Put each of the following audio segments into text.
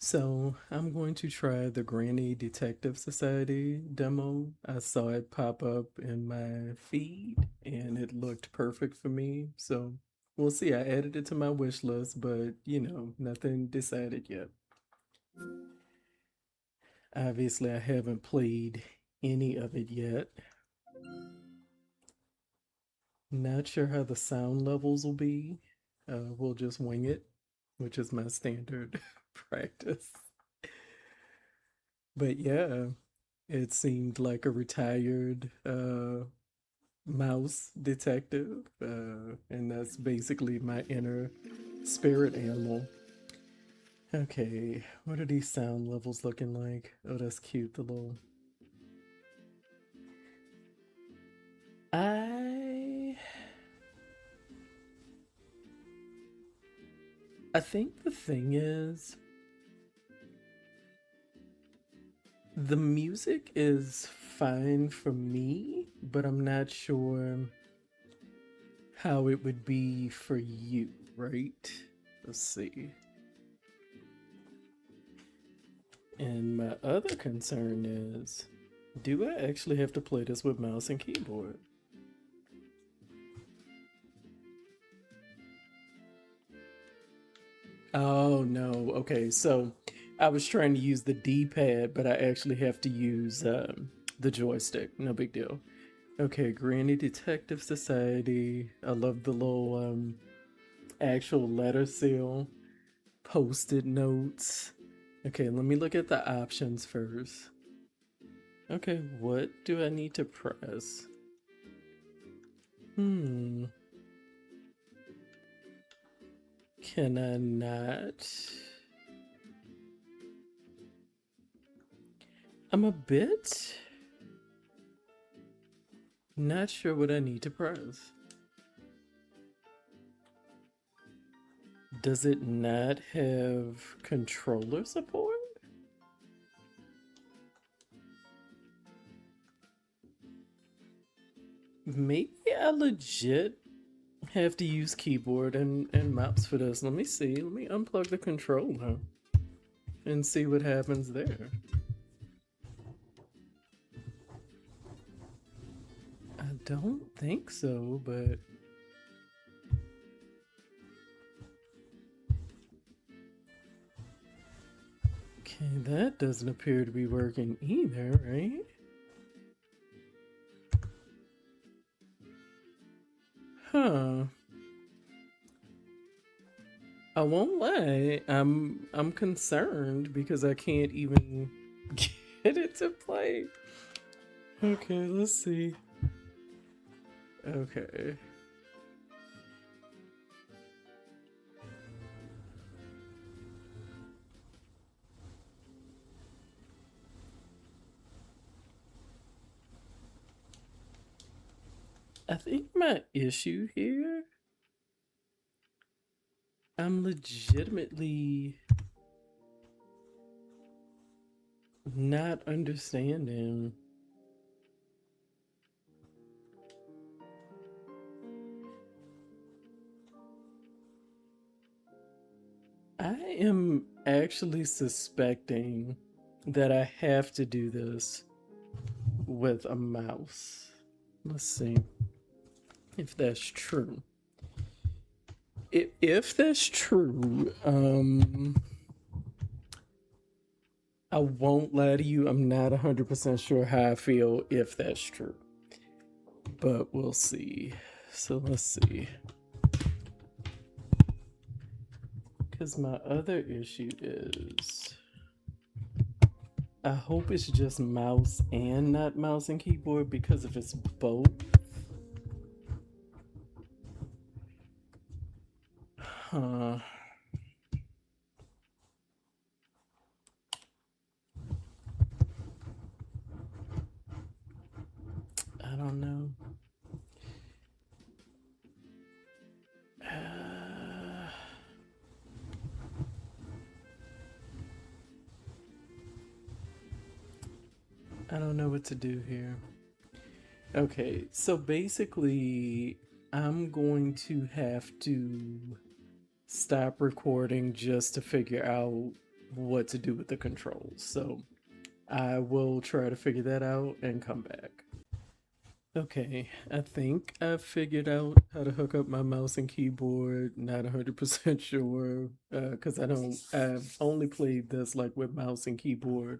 So I'm going to try the Granny Detective Society demo. I saw it pop up in my feed and it looked perfect for me. So we'll see. I added it to my wish list, but nothing decided yet. Obviously, I haven't played any of it yet. Not sure how the sound levels will be. We'll just wing it, which is my standard practice. But yeah, it seemed like a retired mouse detective, and that's basically my inner spirit animal. Okay, what are these sound levels looking like? Oh, that's cute. The little. I I think the thing is the music is fine for me, but I'm not sure how it would be for you, right? Let's see. And my other concern is, do I actually have to play this with mouse and keyboard? Oh no, okay, so I was trying to use the D-pad, but I actually have to use the joystick. No big deal. Okay, Granny Detective Society. I love the little actual letter seal, post-it notes. Okay, let me look at the options first. Okay, what do I need to press? Hmm. Can I not? I'm a bit not sure what I need to press. Does it not have controller support? Maybe I legit have to use keyboard and mouse for this. Let me see. Let me unplug the controller and see what happens there. I don't think so, but okay, that doesn't appear to be working either, right? Huh. I won't lie. I'm concerned because I can't even get it to play. Okay, let's see. Okay. I think my issue here, I'm legitimately not understanding. I am actually suspecting that I have to do this with a mouse. Let's see if that's true. If that's true, I won't lie to you. I'm not 100% sure how I feel if that's true, but we'll see. So let's see. Because my other issue is, I hope it's just mouse and not mouse and keyboard, because if it's both, huh? I don't know. I don't know what to do here. Okay, so basically, I'm going to have to stop recording just to figure out what to do with the controls. So I will try to figure that out and come back. Okay, I think I've figured out how to hook up my mouse and keyboard. Not 100% sure, because I've only played this like with mouse and keyboard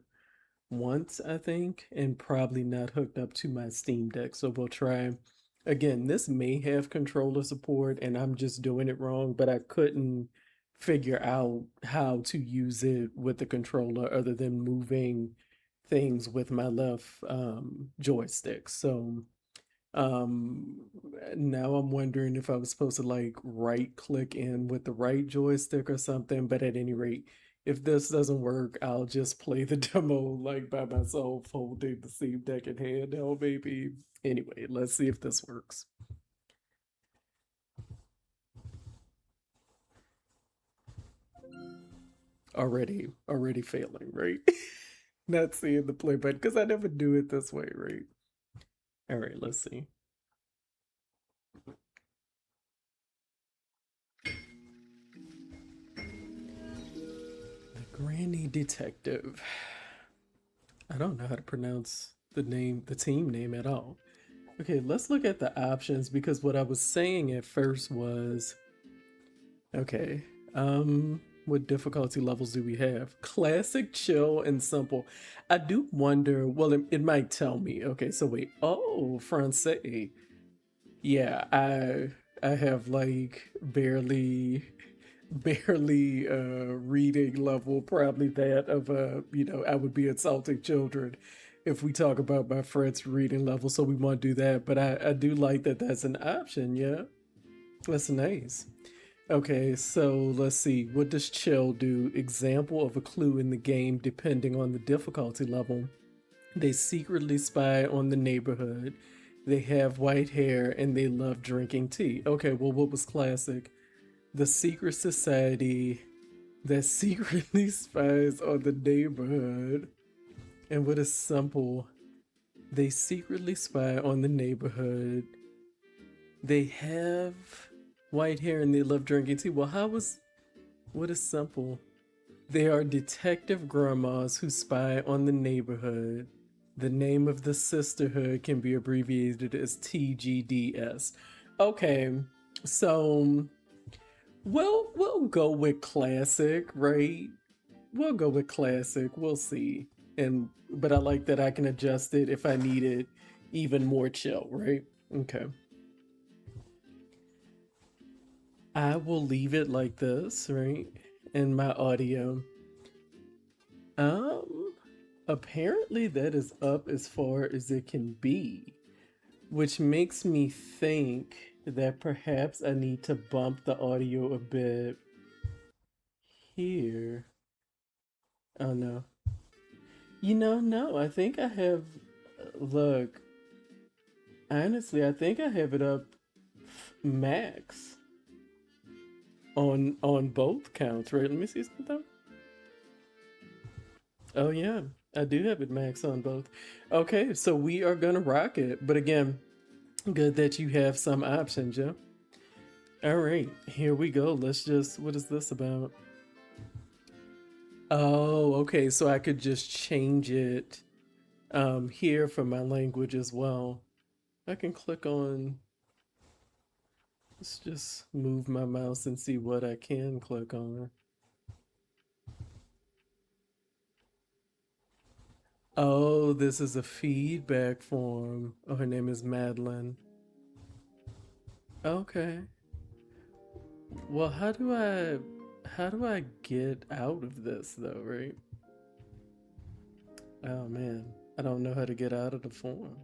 once, I think, and probably not hooked up to my Steam Deck. So we'll try again. This may have controller support, and I'm just doing it wrong, but I couldn't figure out how to use it with the controller other than moving things with my left joystick. So um now I'm wondering if I was supposed to like right click in with the right joystick or something, but at any rate, if this doesn't work, I'll just play the demo like by myself, holding the Steam Deck in handheld maybe. Anyway, let's see if this works. Already failing, right? Not seeing the play button because I never do it this way, right? All right, let's see. The Granny Detective. I don't know how to pronounce the team name at all. Okay, let's look at the options because what I was saying at first was okay, what difficulty levels do we have? Classic, chill, and simple. I do wonder, well, it might tell me. Okay, so wait. Oh, Francais. Yeah, I have like barely reading level, probably that of I would be insulting children if we talk about my friend's reading level, so we won't do that. But I do like that that's an option. Yeah, that's nice. Okay, so let's see, what does chill do? Example of a clue in the game depending on the difficulty level. They secretly spy on the neighborhood, they have white hair, and they love drinking tea. Okay, well, what was classic? The secret society that secretly spies on the neighborhood. And what is simple? They secretly spy on the neighborhood. They have white hair and they love drinking tea. Well, what is simple? They are detective grandmas who spy on the neighborhood. The name of the sisterhood can be abbreviated as TGDS. Okay, so we'll go with classic, right? We'll go with classic. We'll see. But I like that I can adjust it if I need it even more chill, right? Okay. I will leave it like this, right? In my audio. Um Apparently that is up as far as it can be, which makes me think that perhaps I need to bump the audio a bit here. Oh no. No, I think I have. Look, honestly, I think I have it up max on both counts, right? Let me see something. Oh yeah, I do have it max on both. Okay, so we are gonna rock it. But again, good that you have some options, yeah. All right, here we go. Let's just. What is this about? Oh, okay. So I could just change it here for my language as well. I can click on. Let's just move my mouse and see what I can click on. Oh, this is a feedback form. Oh, her name is Madeline. Okay. Well, how do I get out of this though, right? Oh man, I don't know how to get out of the form.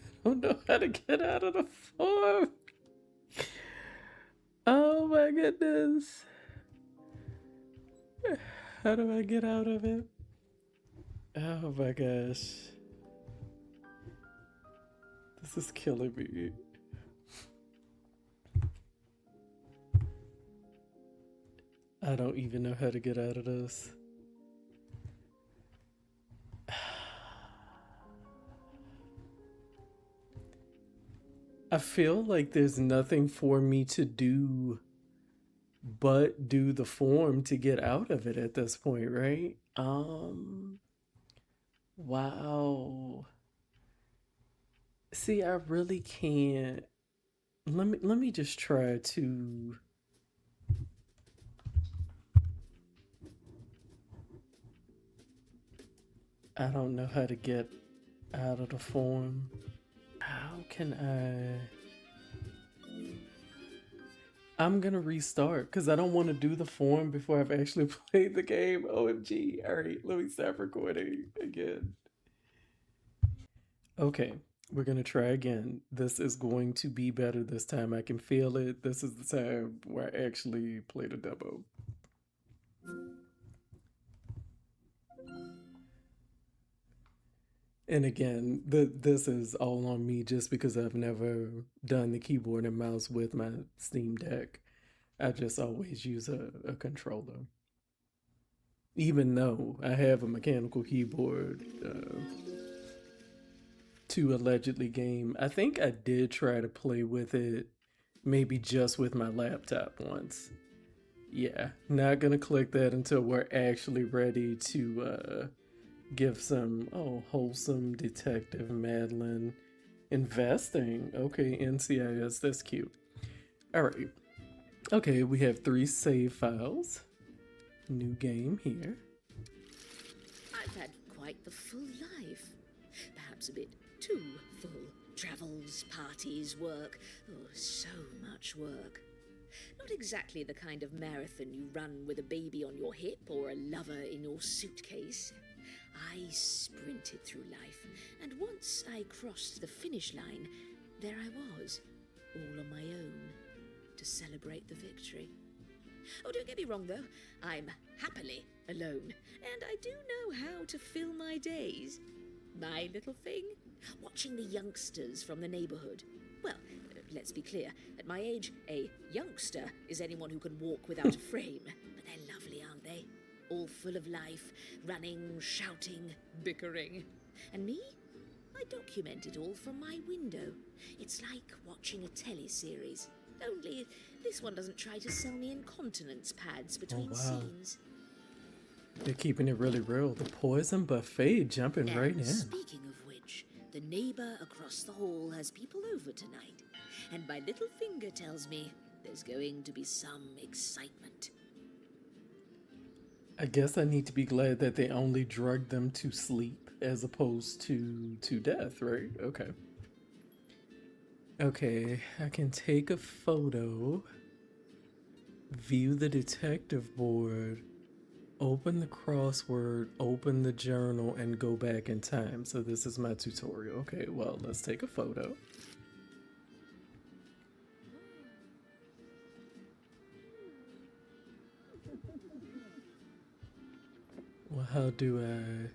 I don't know how to get out of the form. Oh my goodness. How do I get out of it? Oh my gosh. This is killing me. I don't even know how to get out of this. I feel like there's nothing for me to do but do the form to get out of it at this point, right? Wow. See, I really can't. Let me just try to. I don't know how to get out of the form. How can I? I'm gonna restart because I don't want to do the form before I've actually played the game. OMG. All right, let me stop recording again. Okay, we're gonna try again. This is going to be better this time. I can feel it. This is the time where I actually played a demo. And again, this is all on me just because I've never done the keyboard and mouse with my Steam Deck. I just always use a controller. Even though I have a mechanical keyboard to allegedly game. I think I did try to play with it maybe just with my laptop once. Yeah, not gonna click that until we're actually ready to give some, oh, wholesome detective Madeline investing. Okay, NCIS, that's cute. All right. Okay, we have 3 save files. New game here. I've had quite the full life. Perhaps a bit too full. Travels, parties, work. Oh, so much work. Not exactly the kind of marathon you run with a baby on your hip or a lover in your suitcase. I sprinted through life, and once I crossed the finish line, there I was, all on my own, to celebrate the victory. Oh, don't get me wrong, though. I'm happily alone, and I do know how to fill my days. My little thing? Watching the youngsters from the neighborhood. Well, let's be clear. At my age, a youngster is anyone who can walk without a frame. But they're lovely, aren't they? All full of life, running, shouting, bickering. And me? I document it all from my window. It's like watching a teleseries. Only this one doesn't try to sell me incontinence pads between scenes. They're keeping it really real. The poison buffet jumping right in. Speaking of which, the neighbor across the hall has people over tonight. And my little finger tells me there's going to be some excitement. I guess I need to be glad that they only drugged them to sleep as opposed to death, right? Okay. Okay, I can take a photo, view the detective board, open the crossword, open the journal, and go back in time. So this is my tutorial. Okay, well, let's take a photo. Well, how do I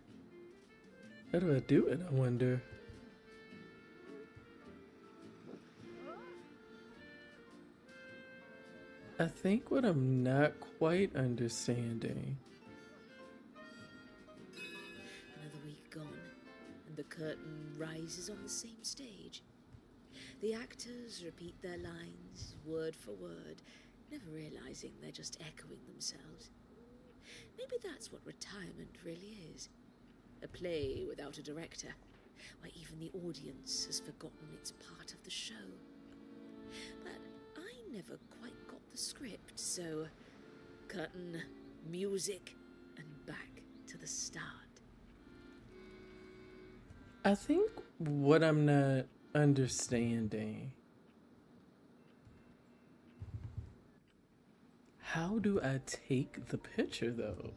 do it, I wonder? I think what I'm not quite understanding. Another week gone, and the curtain rises on the same stage. The actors repeat their lines, word for word, never realizing they're just echoing themselves. Maybe that's what retirement really is. A play without a director, where even the audience has forgotten it's part of the show. But I never quite got the script, so curtain, music, and back to the start. I think what I'm not understanding. How do I take the picture though?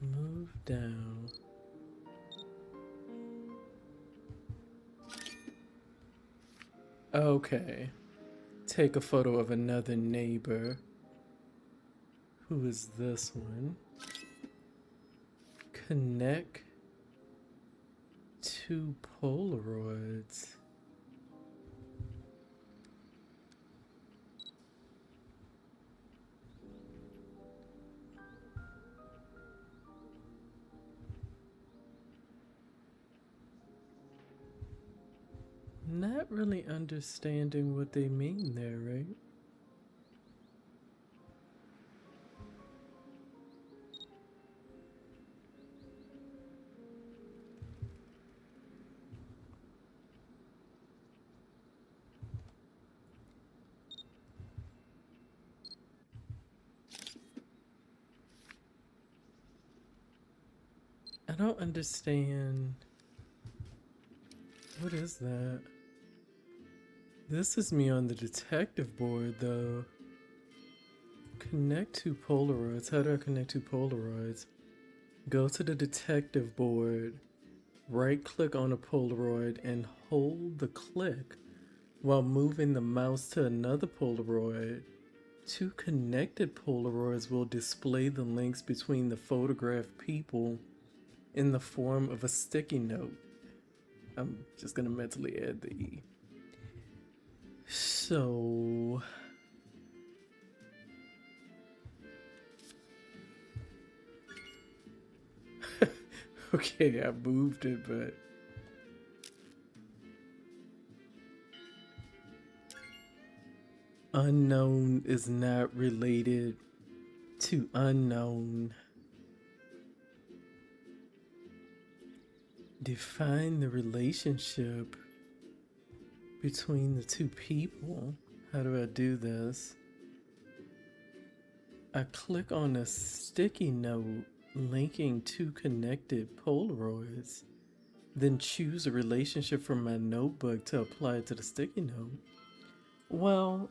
Move down. Okay. Take a photo of another neighbor. Who is this one? Connect 2 Polaroids. Not not really understanding what they mean there, right? I don't understand. What is that? This is me on the detective board, though. Connect to Polaroids. How do I connect to Polaroids? Go to the detective board, right click on a Polaroid, and hold the click while moving the mouse to another Polaroid. Two connected Polaroids will display the links between the photographed people in the form of a sticky note. I'm just gonna mentally add the E. So okay, I moved it, but unknown is not related to unknown. Define the relationship between the two people. How do I do this? I click on a sticky note linking two connected Polaroids, then choose a relationship from my notebook to apply it to the sticky note. Well,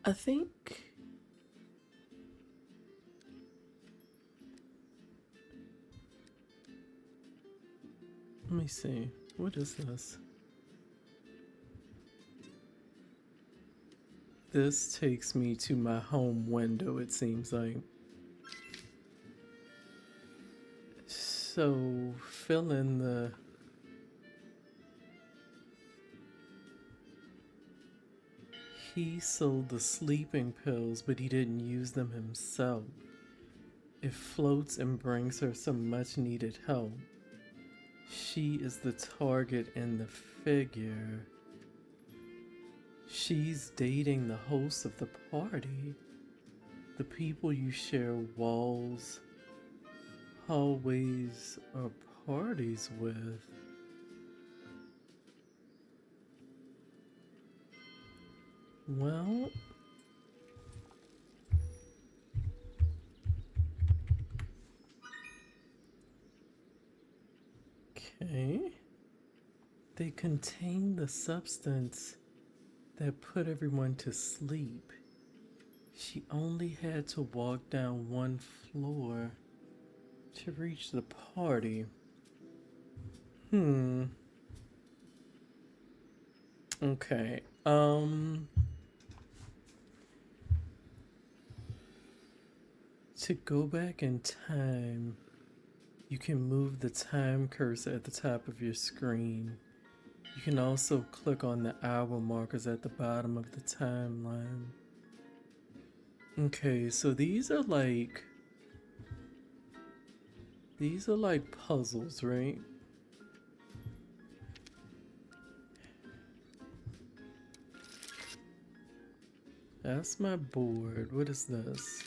I think let me see. What is this? This takes me to my home window, it seems like. So, fill in the... He sold the sleeping pills, but he didn't use them himself. It floats and brings her some much needed help. She is the target in the figure. She's dating the host of the party. The people you share walls, hallways, or parties with. Well, okay. They contain the substance that put everyone to sleep. She only had to walk down one floor to reach the party. Okay. To go back in time, you can move the time cursor at the top of your screen. You can also click on the hour markers at the bottom of the timeline. Okay, so these are like puzzles, right? That's my board. What is this?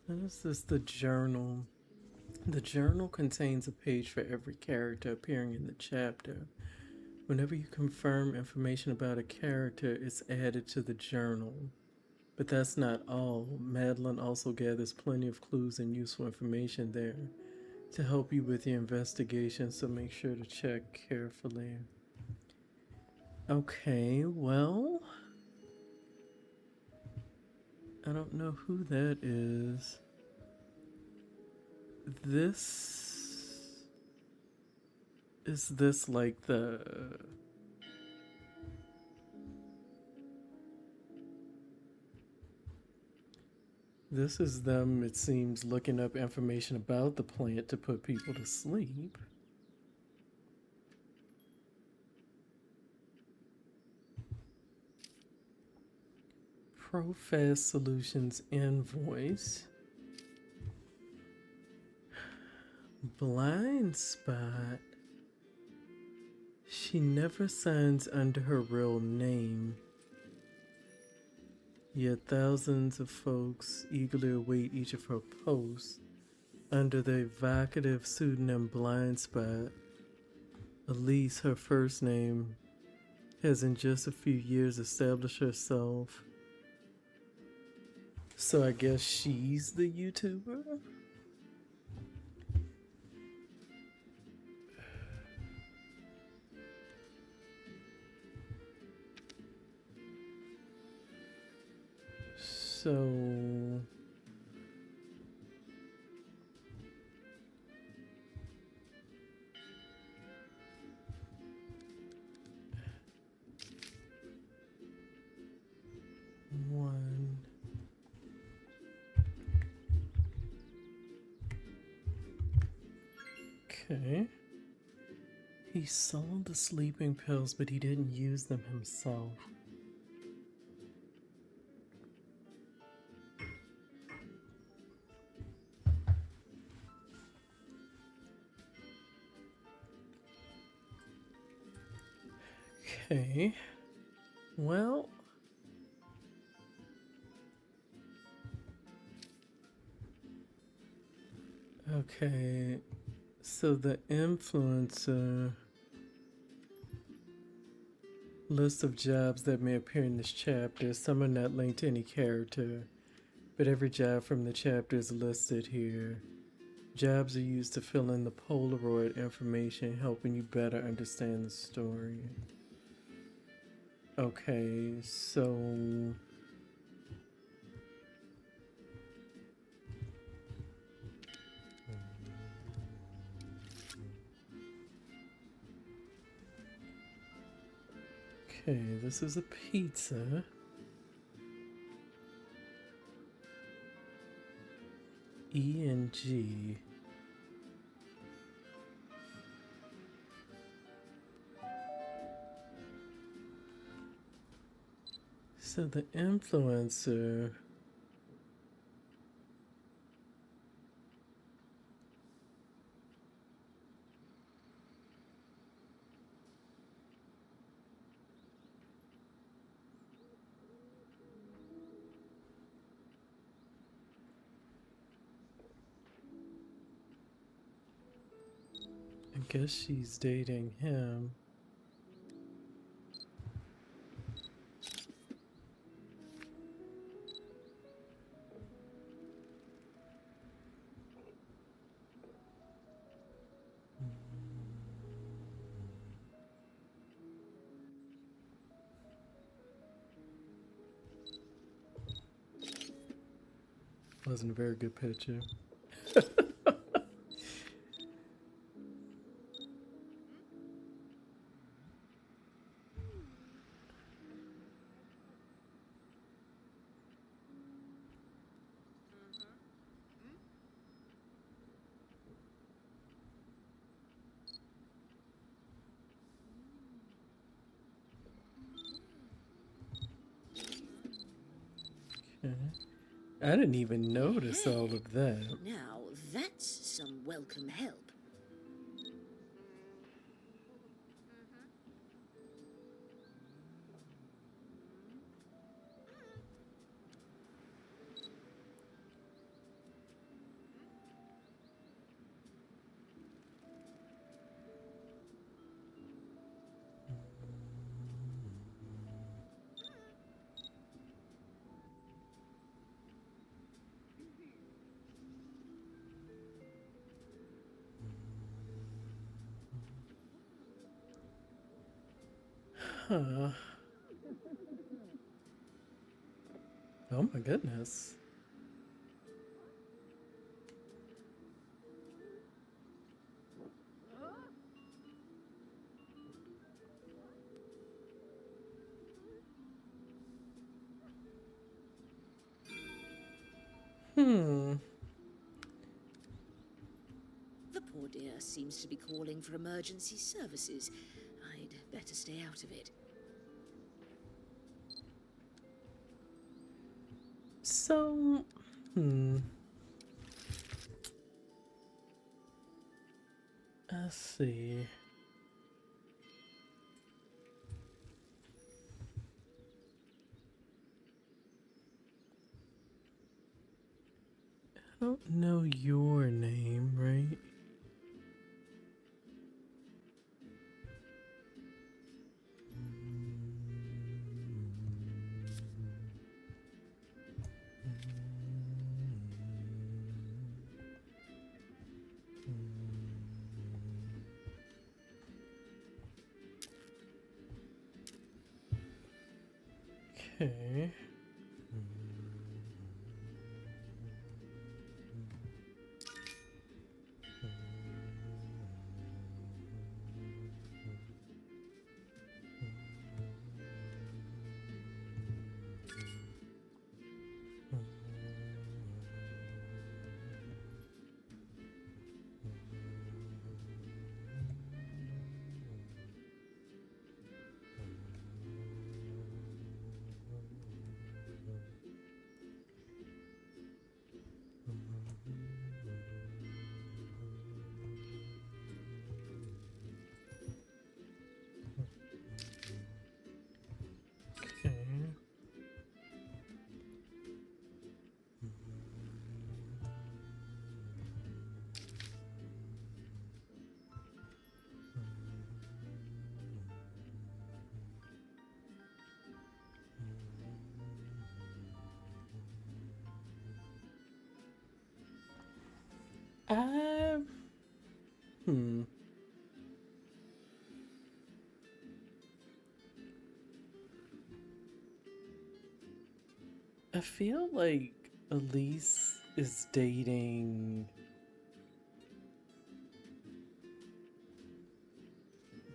What is this? The journal. The journal contains a page for every character appearing in the chapter. Whenever you confirm information about a character, it's added to the journal. But that's not all. Madeline also gathers plenty of clues and useful information there to help you with your investigation, so make sure to check carefully. Okay, well, I don't know who that is. Is this like the... This is them, it seems, looking up information about the plant to put people to sleep. ProFast Solutions invoice. Blind Spot. She never signs under her real name. Yet thousands of folks eagerly await each of her posts under the evocative pseudonym Blind Spot. Elise, her first name, has in just a few years established herself. So I guess she's the YouTuber? So one. Okay. He sold the sleeping pills, but he didn't use them himself. Okay. Well, okay. So the influencer list of jobs that may appear in this chapter, some are not linked to any character, but every job from the chapter is listed here. Jobs are used to fill in the Polaroid information, helping you better understand the story. Okay, so okay, this is a pizza. ENG. So the influencer. I guess she's dating him. Wasn't a very good picture. Okay. I didn't even notice all of that. Now that's some welcome help. Huh. Oh my goodness. Hmm. The poor dear seems to be calling for emergency services. I'd better stay out of it. So, let's see. I don't know your name, right? Okay. Okay. I hmm. I feel like Elise is dating,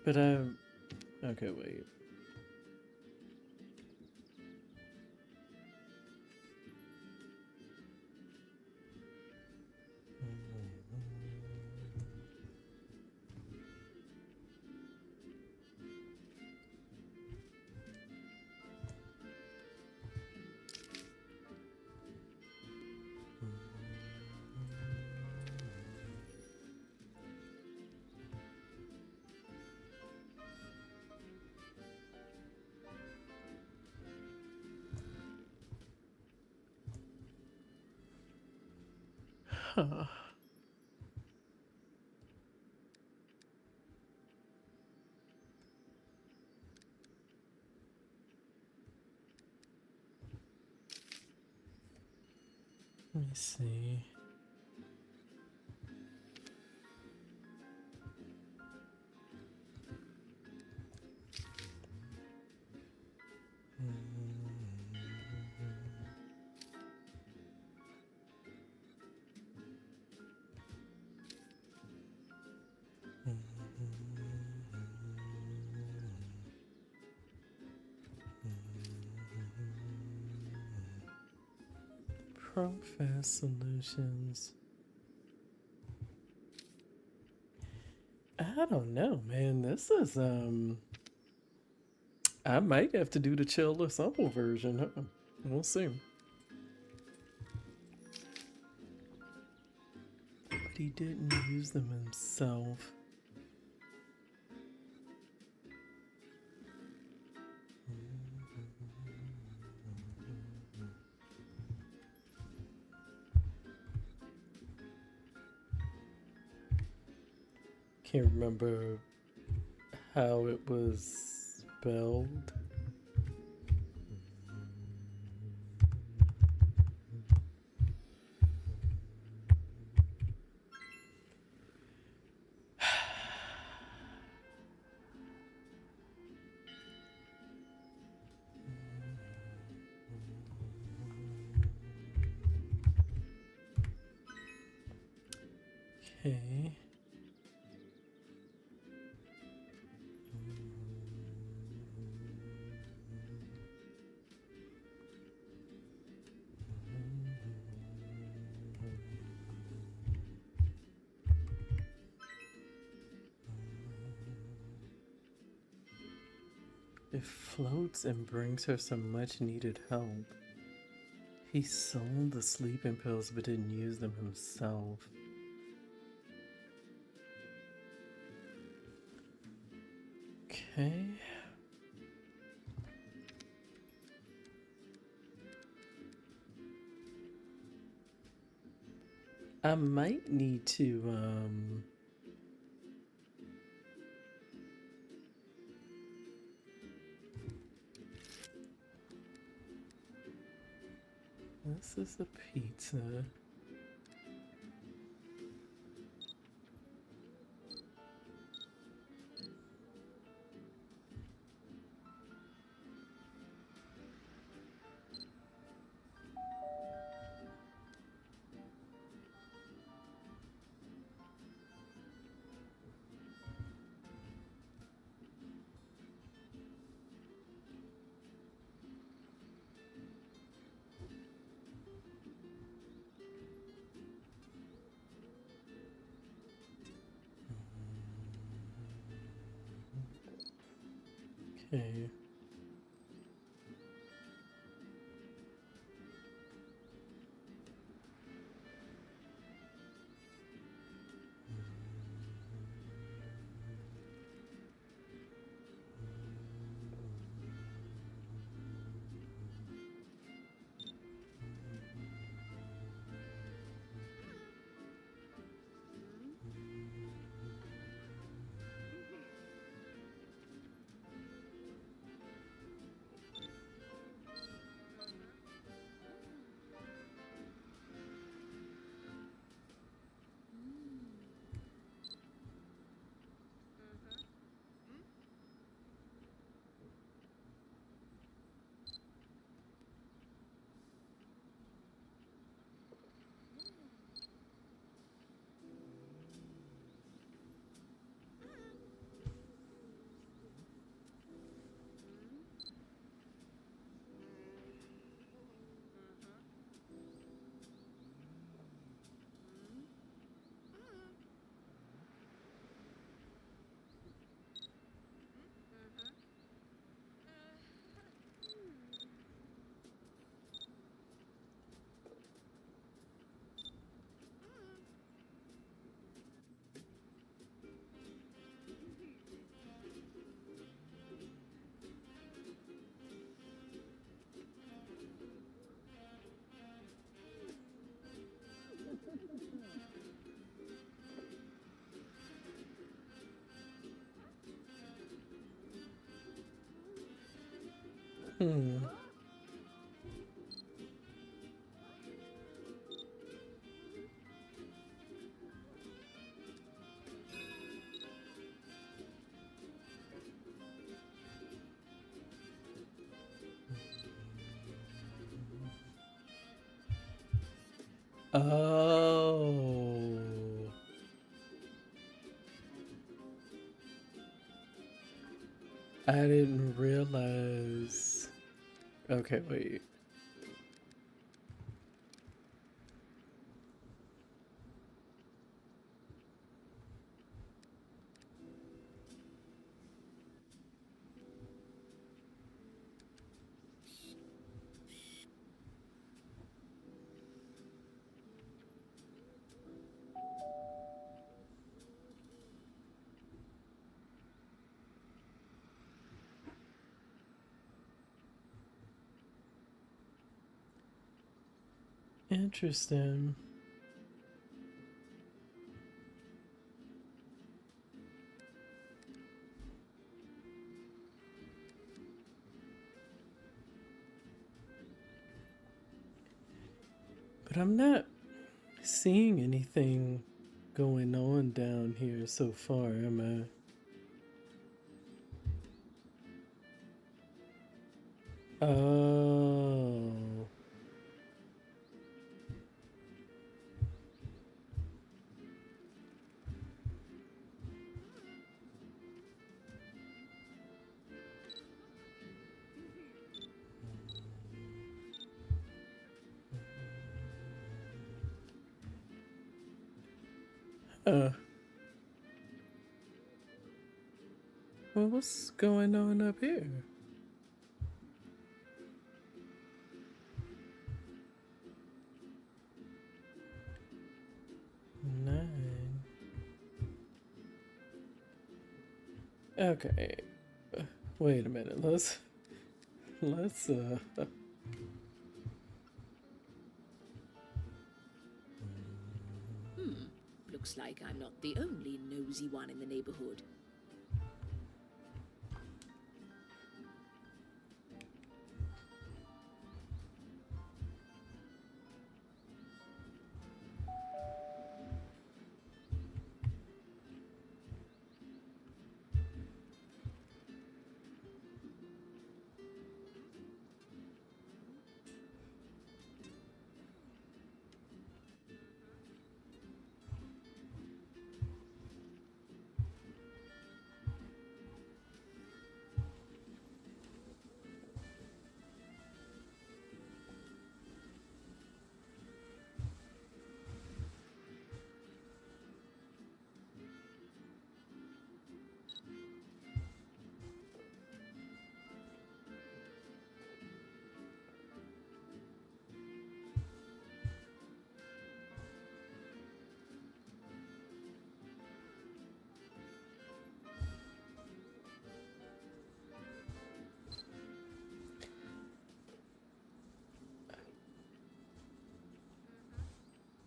but okay, wait. Huh. Let me see. Profile solutions. I don't know, man. This is I might have to do the chill or simple version, huh? We'll see. But he didn't use them himself. Can't remember how it was spelled. Okay. It floats and brings her some much needed help. He sold the sleeping pills but didn't use them himself. Okay. I might need to, this is a pizza. Okay. Hmm. Oh. I didn't realize. Okay, wait. Interesting. But I'm not seeing anything going on down here so far, am I? Oh. Uh. Well, what's going on up here? Okay. Wait a minute. Let's Looks like I'm not the only nosy one in the neighborhood.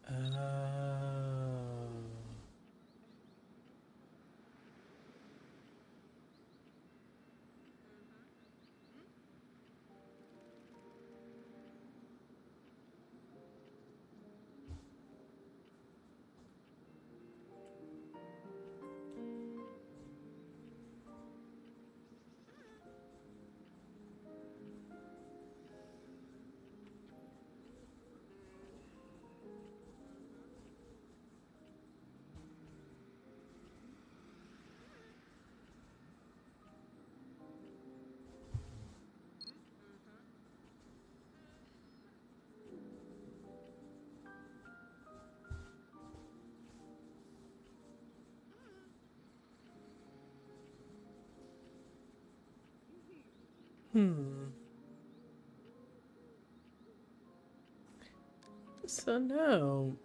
Oh. Hmm. So now,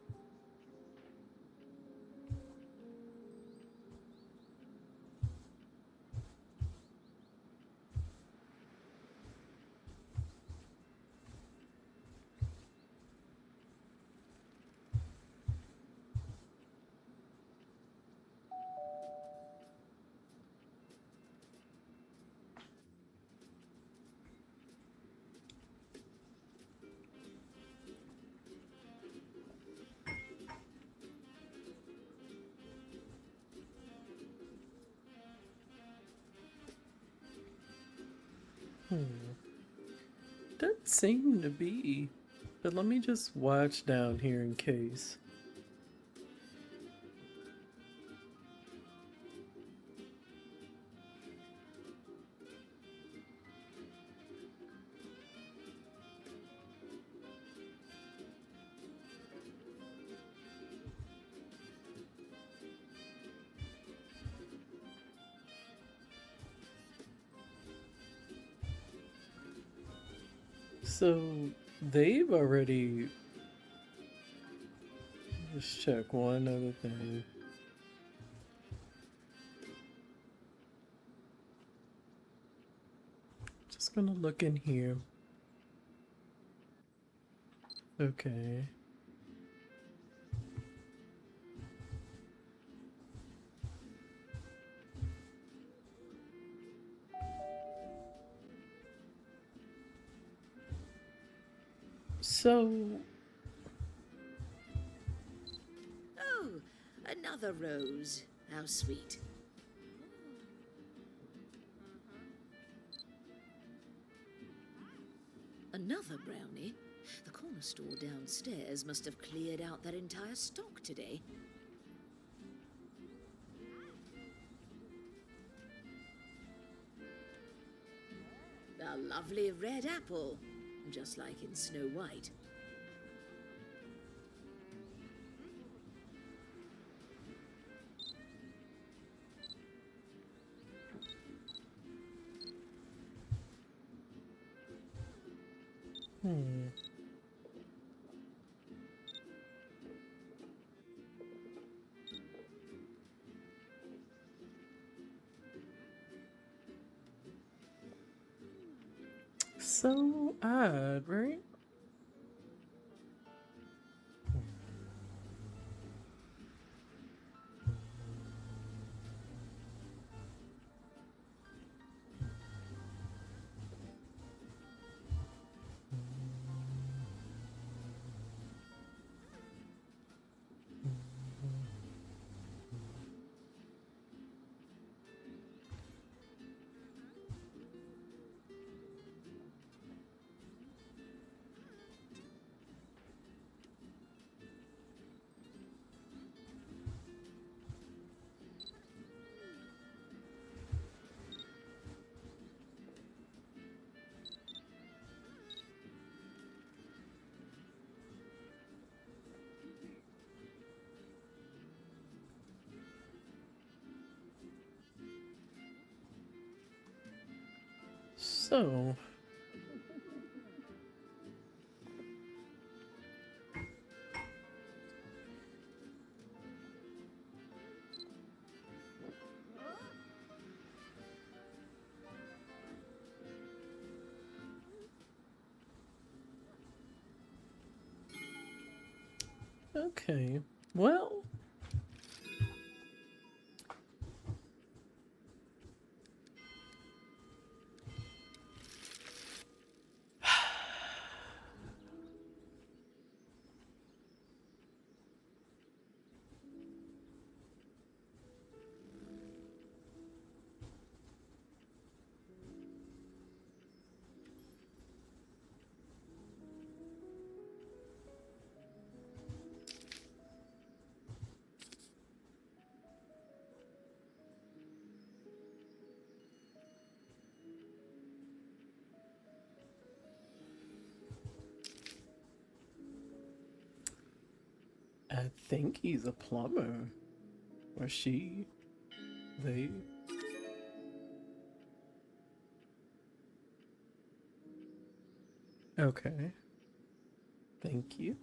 doesn't seem to be. But let me just watch down here in case. So they've already. Let's check one other thing. Just gonna look in here. Okay. So, Oh, another rose. How sweet. Another brownie? The corner store downstairs must have cleared out their entire stock today. A lovely red apple, just like in Snow White. hmm. so odd, right? So, okay. Well, I think he's a plumber. Or she. They. Okay. Thank you.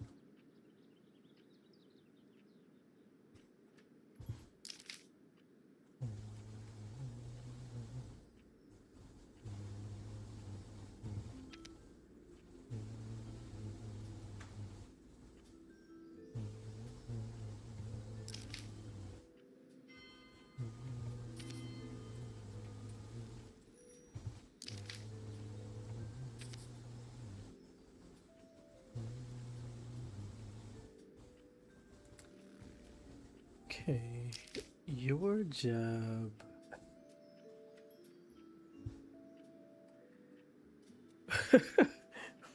Okay. Your job.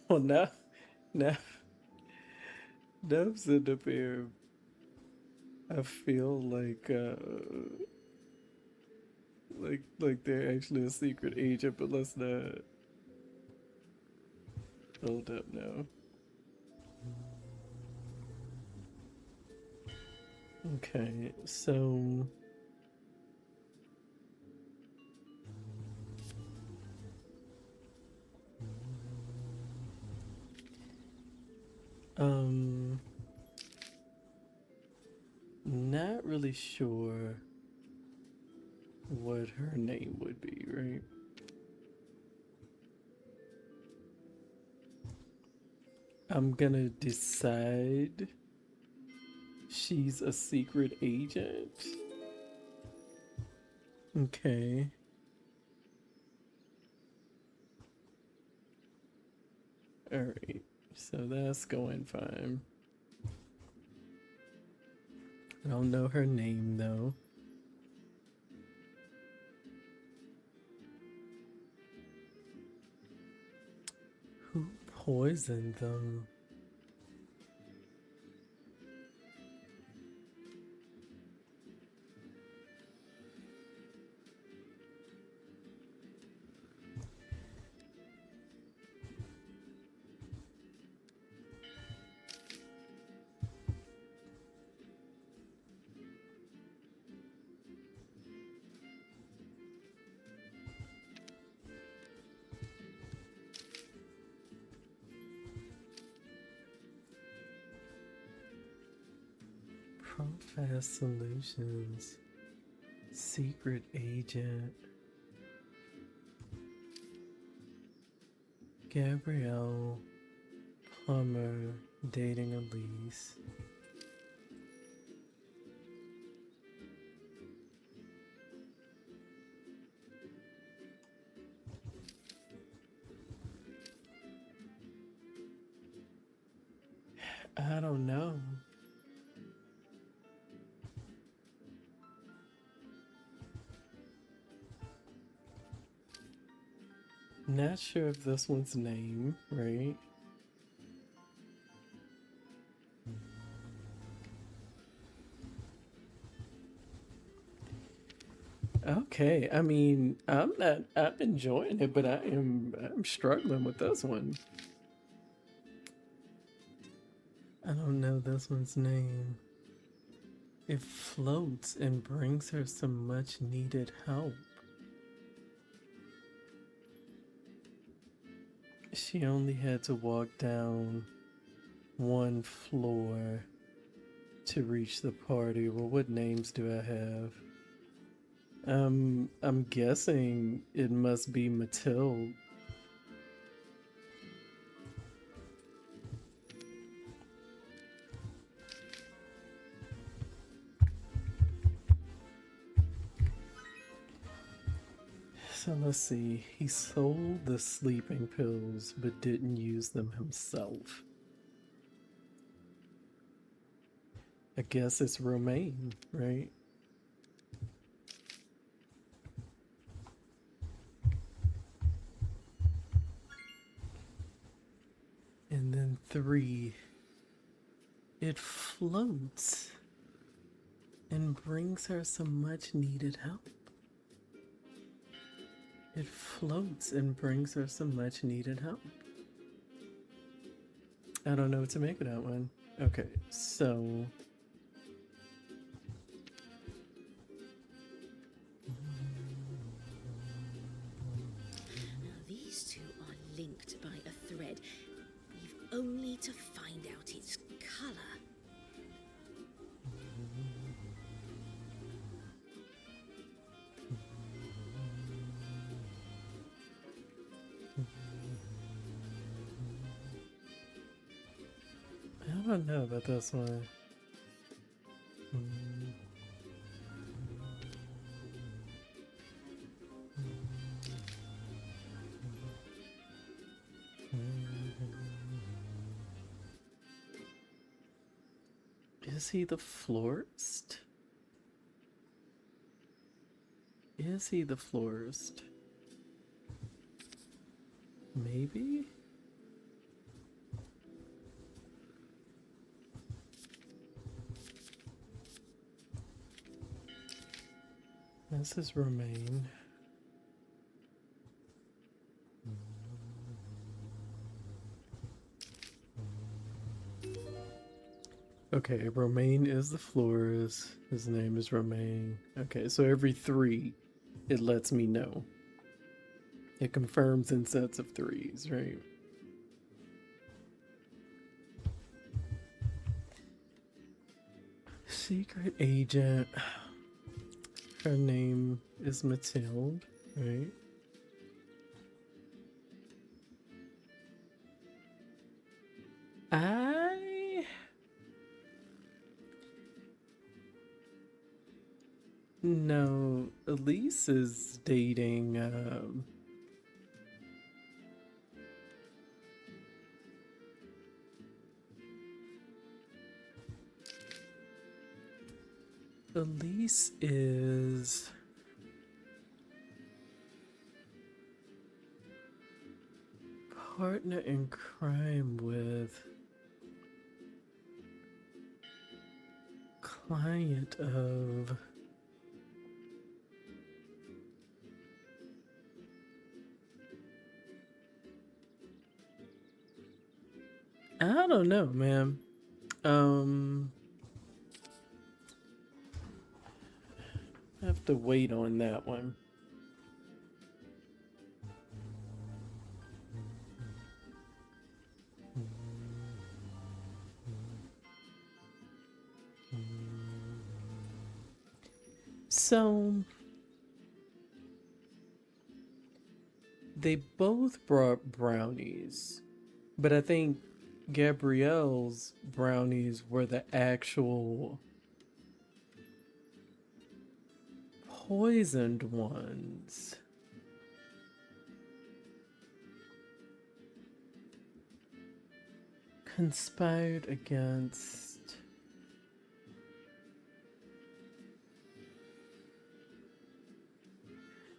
Well, now, now I'm sitting up here. I feel like they're actually a secret agent, but let's not. Hold up now. Okay, so um not really sure what her name would be, right? I'm gonna decide she's a secret agent. Okay. Alright. So that's going fine. I don't know her name though. Who poisoned them? Profile Solutions. Secret agent. Gabrielle Plummer dating Elise. I don't know. Not sure if this one's name, right? Okay, I mean, I'm enjoying it, but I'm struggling with this one. I don't know this one's name. It floats and brings her some much needed help. She only had to walk down one floor to reach the party. Well, what names do I have? I'm guessing it must be Matilde. So let's see. He sold the sleeping pills but didn't use them himself. I guess it's Romaine, right? And then 3. It floats and brings her some much needed help. It floats and brings her some much needed help. I don't know what to make of that one. Okay, so Now, these two are linked by a thread. We've only to find out its colour. I don't know about this one. Is he the florist? Is he the florist? Maybe? This is Romaine. Okay, Romaine is the florist. His name is Romaine. Okay, so every 3, it lets me know. It confirms in sets of 3s, right? Secret agent. Her name is Matilde, right? No, Elise is dating Elise is partner in crime with client of I don't know, man. I have to wait on that one. So they both brought brownies, but I think Gabrielle's brownies were the actual poisoned ones. Conspired against.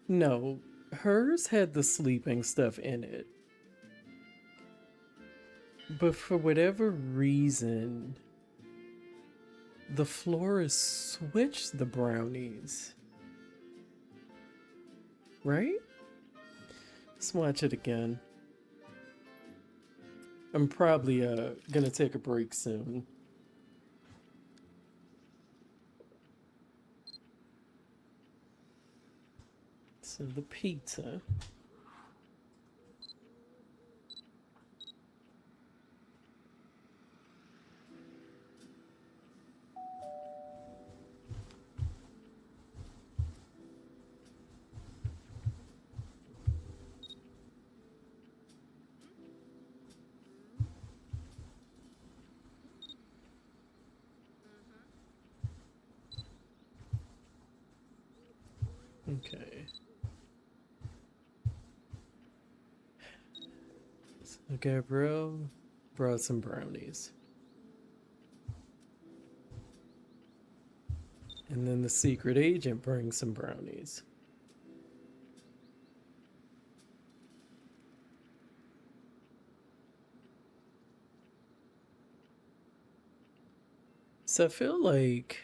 No, hers had the sleeping stuff in it. But for whatever reason, the florist switched the brownies. Right? Let's watch it again. I'm probably gonna take a break soon. So the pizza. Okay. So Gabrielle brought some brownies. And then the secret agent brings some brownies. So I feel like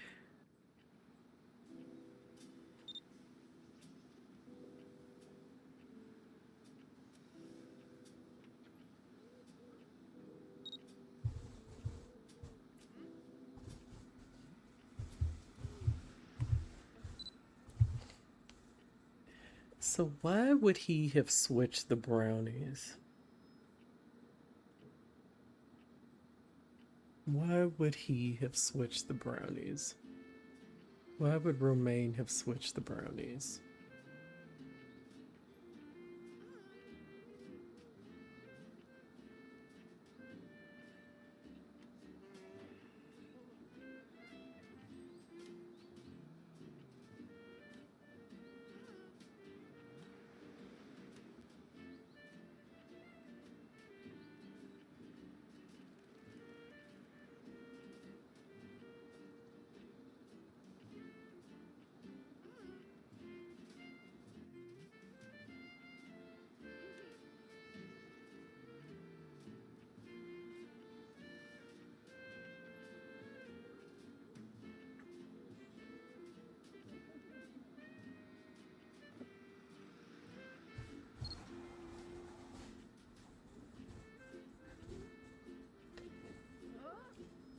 so why would he have switched the brownies? Why would he have switched the brownies? Why would Romaine have switched the brownies?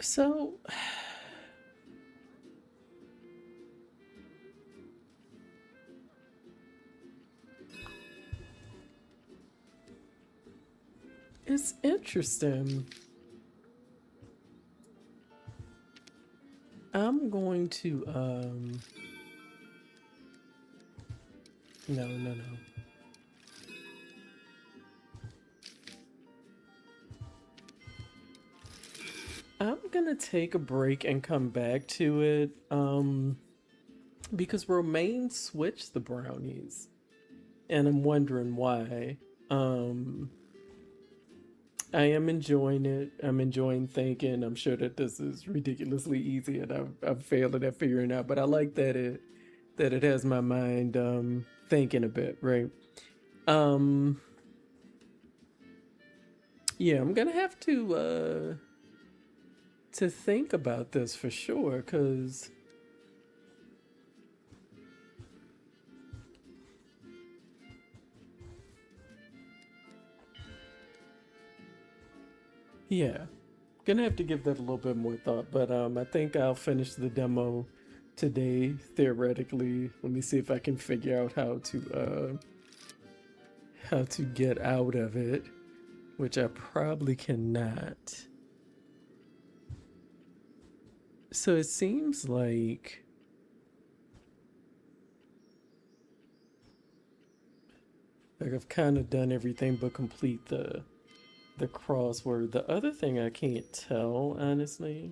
So it's interesting. I'm going to no. I'm gonna take a break and come back to it. Because Romaine switched the brownies. And I'm wondering why. Um I am enjoying it. I'm enjoying thinking. I'm sure that this is ridiculously easy and I'm failing at figuring out, but I like that it has my mind thinking a bit, right? Um yeah, I'm gonna have to think about this for sure, because yeah, gonna have to give that a little bit more thought. But I think I'll finish the demo today theoretically. Let me see if I can figure out how to get out of it, which I probably cannot. So it seems like Like I've kind of done everything but complete the crossword. The other thing I can't tell, honestly,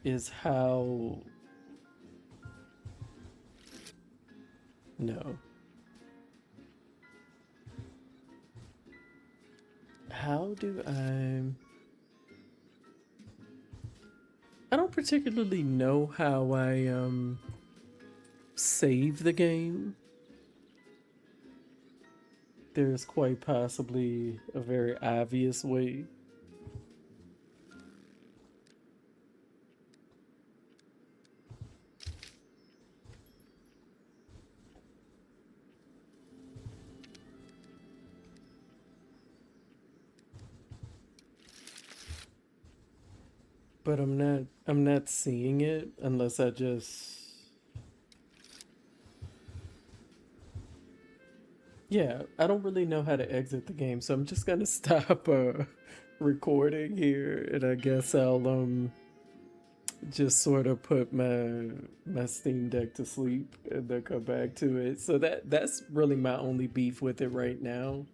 is how... No. How do I don't particularly know how I save the game. There's quite possibly a very obvious way. But I'm not seeing it unless I just... Yeah, I don't really know how to exit the game, so I'm just gonna stop recording here, and I guess I'll just sort of put my Steam Deck to sleep and then come back to it. So that's really my only beef with it right now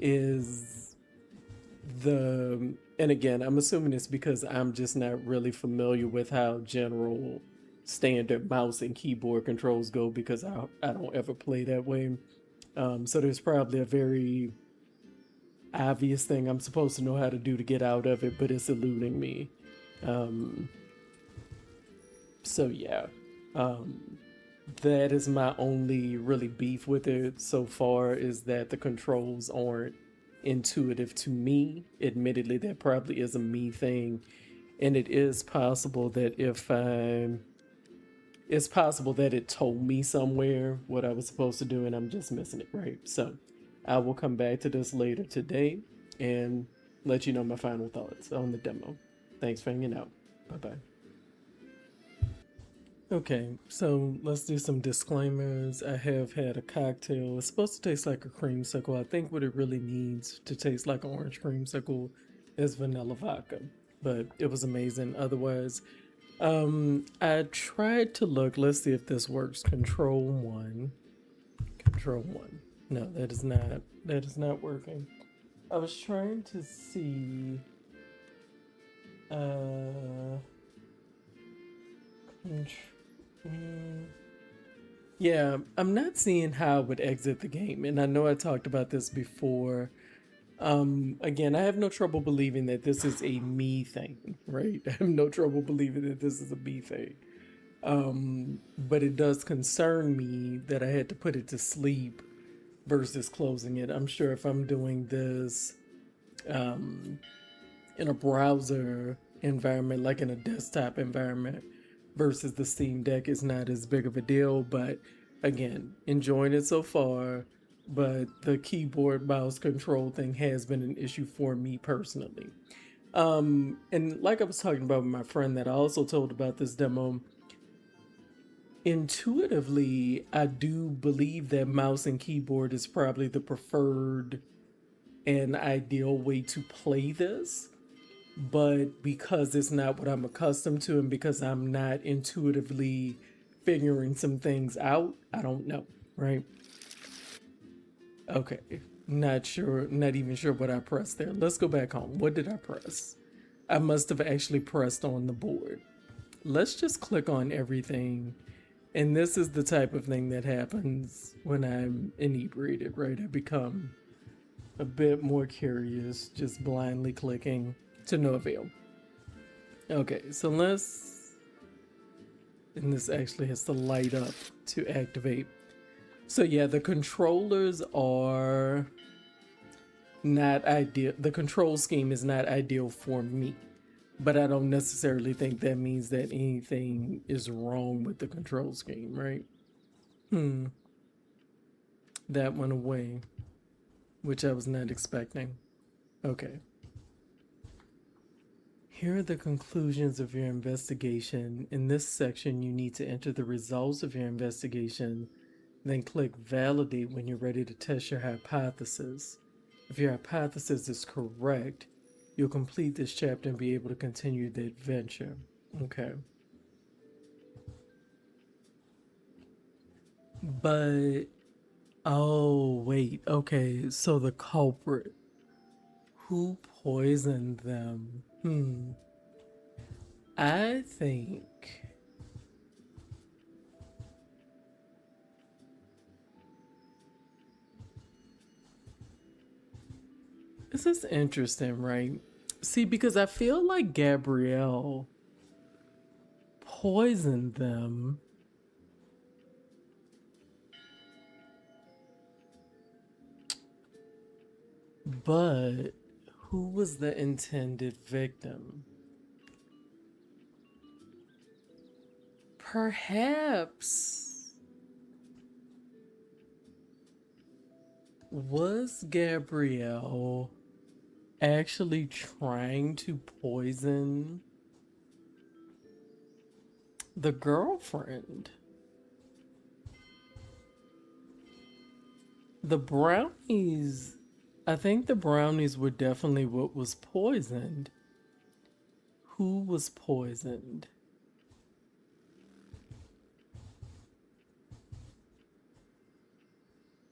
is the... And again, I'm assuming it's because I'm just not really familiar with how general standard mouse and keyboard controls go because I don't ever play that way. So there's probably a very obvious thing I'm supposed to know how to do to get out of it, but it's eluding me. So yeah, that is my only really beef with it so far, is that the controls aren't intuitive to me. Admittedly, that probably is a me thing, and it is possible that it's possible that it told me somewhere what I was supposed to do and I'm just missing it, right? So I will come back to this later today and let you know my final thoughts on the demo. Thanks for hanging out. Bye-bye. Okay, so let's do some disclaimers. I have had a cocktail. It's supposed to taste like a creamsicle. I think what it really needs to taste like an orange creamsicle is vanilla vodka, but it was amazing. Otherwise, I tried to look. Let's see if this works. Control one. Control one. No, that is not. That is not working. I was trying to see. Yeah, I'm not seeing how I would exit the game, and I know I talked about this before. Again, I have no trouble believing that this is a me thing, right? I have no trouble believing that this is a me thing. But it does concern me that I had to put it to sleep versus closing it. I'm sure if I'm doing this in a browser environment, like in a desktop environment, versus the Steam Deck, is not as big of a deal. But again, enjoying it so far. But the keyboard mouse control thing has been an issue for me personally. And like I was talking about with my friend that I also told about this demo, intuitively, I do believe that mouse and keyboard is probably the preferred and ideal way to play this. But because it's not what I'm accustomed to, and because I'm not intuitively figuring some things out, I don't know, right? Okay, not sure, not even sure what I pressed there. Let's go back home. What did I press? I must have actually pressed on the board. Let's just click on everything. And this is the type of thing that happens when I'm inebriated, right? I become a bit more curious, just blindly clicking to no avail. Okay, so let's... And this actually has to light up to activate. So yeah, the controllers are not ideal. The control scheme is not ideal for me, but I don't necessarily think that means that anything is wrong with the control scheme, right? That went away, which I was not expecting. Okay. Here are the conclusions of your investigation. In this section, you need to enter the results of your investigation, then click Validate when you're ready to test your hypothesis. If your hypothesis is correct, you'll complete this chapter and be able to continue the adventure. Okay. But Oh, wait. Okay, so the culprit. Who poisoned them? I think. This is interesting, right? See, because I feel like Gabrielle poisoned them, but who was the intended victim? Perhaps was Gabrielle actually trying to poison the girlfriend? The brownies, I think the brownies were definitely what was poisoned. Who was poisoned?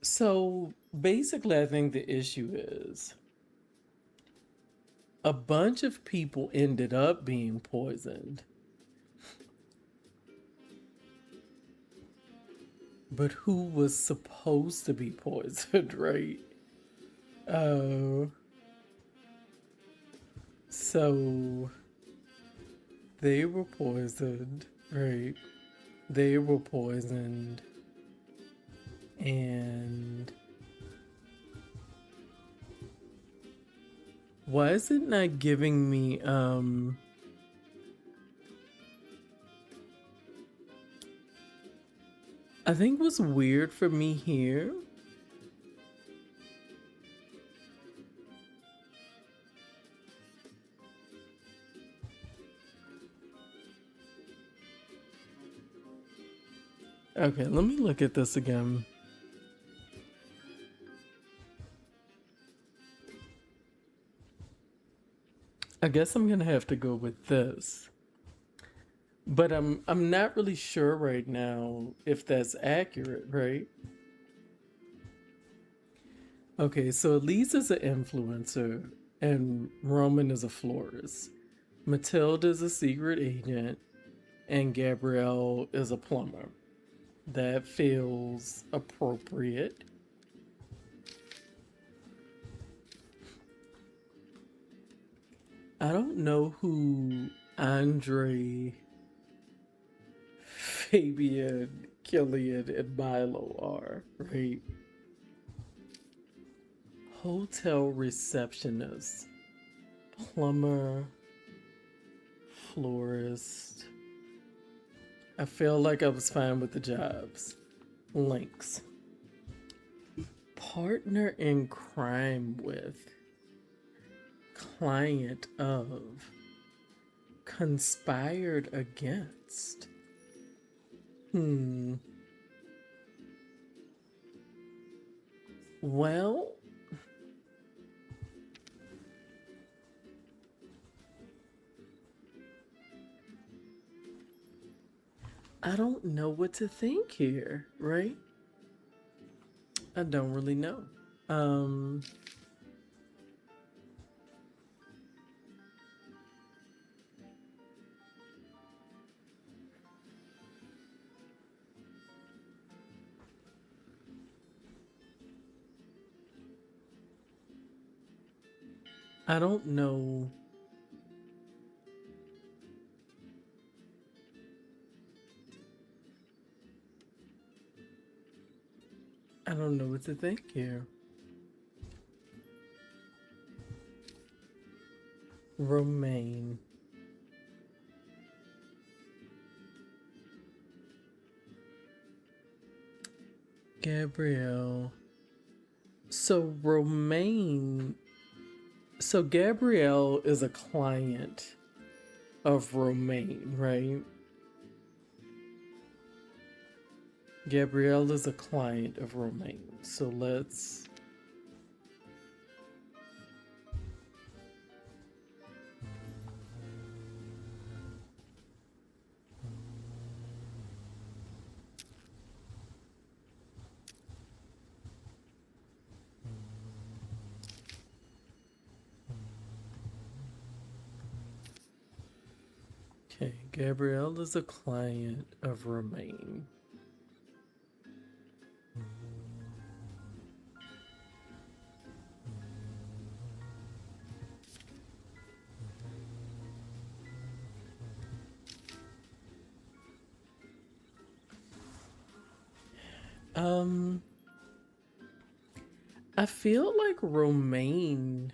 So basically, I think the issue is a bunch of people ended up being poisoned, but who was supposed to be poisoned, right? Uh, so they were poisoned, right? They were poisoned, and why is it not giving me I think what's weird for me here. Okay, let me look at this again. I guess I'm gonna have to go with this. But I'm not really sure right now if that's accurate, right? Okay, so Elise is an influencer and Roman is a florist. Matilda is a secret agent and Gabrielle is a plumber. That feels appropriate. I don't know who Andre, Fabian, Killian, and Milo are, right? Hotel receptionist, plumber, florist. I feel like I was fine with the jobs. Links. Partner in crime with, client of, conspired against. Well, I don't know what to think here, right? I don't really know. Um, I don't know. I don't know what to think here. Romaine. Gabrielle. So Romaine. So Gabrielle is a client of Romaine, right? Gabrielle is a client of Romaine. So let's. Gabrielle is a client of Romaine. Um, I feel like Romaine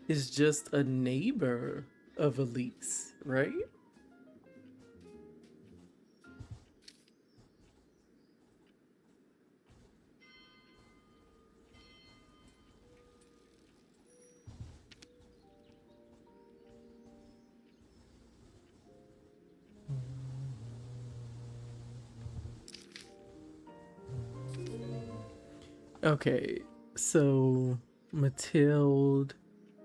is just a neighbor of Elise, right? Okay, so Mathilde,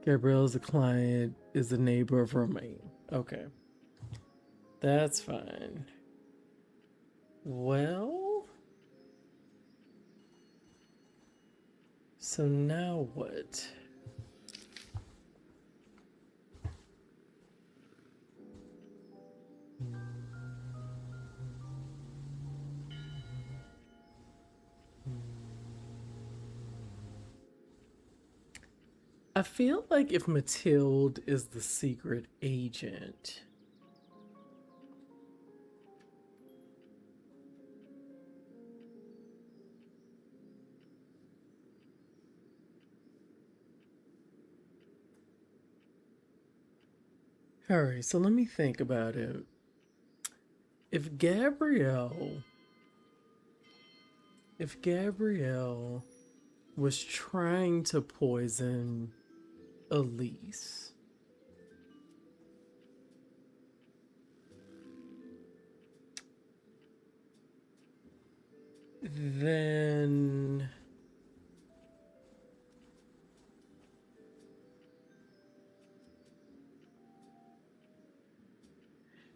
Gabrielle's a client, is a neighbor of Romaine. Okay, that's fine. Well, so now what? I feel like if Mathilde is the secret agent, all right, so let me think about it. If Gabrielle, if Gabrielle was trying to poison Elise, then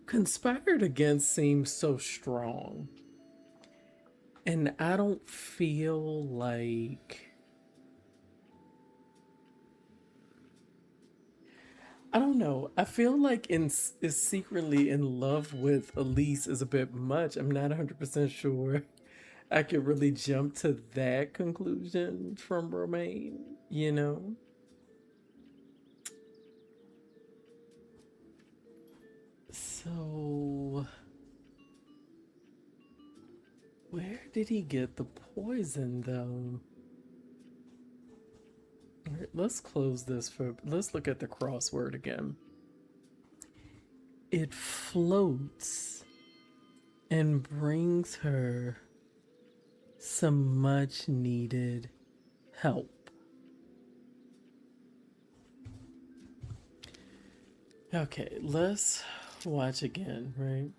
conspired against seems so strong. And I don't feel like. I don't know. I feel like is secretly in love with Elise is a bit much. I'm not 100% sure I could really jump to that conclusion from Romaine, you know? So, where did he get the poison though? All right, let's close this for. Let's look at the crossword again. It floats and brings her some much needed help. Okay, let's watch again, right?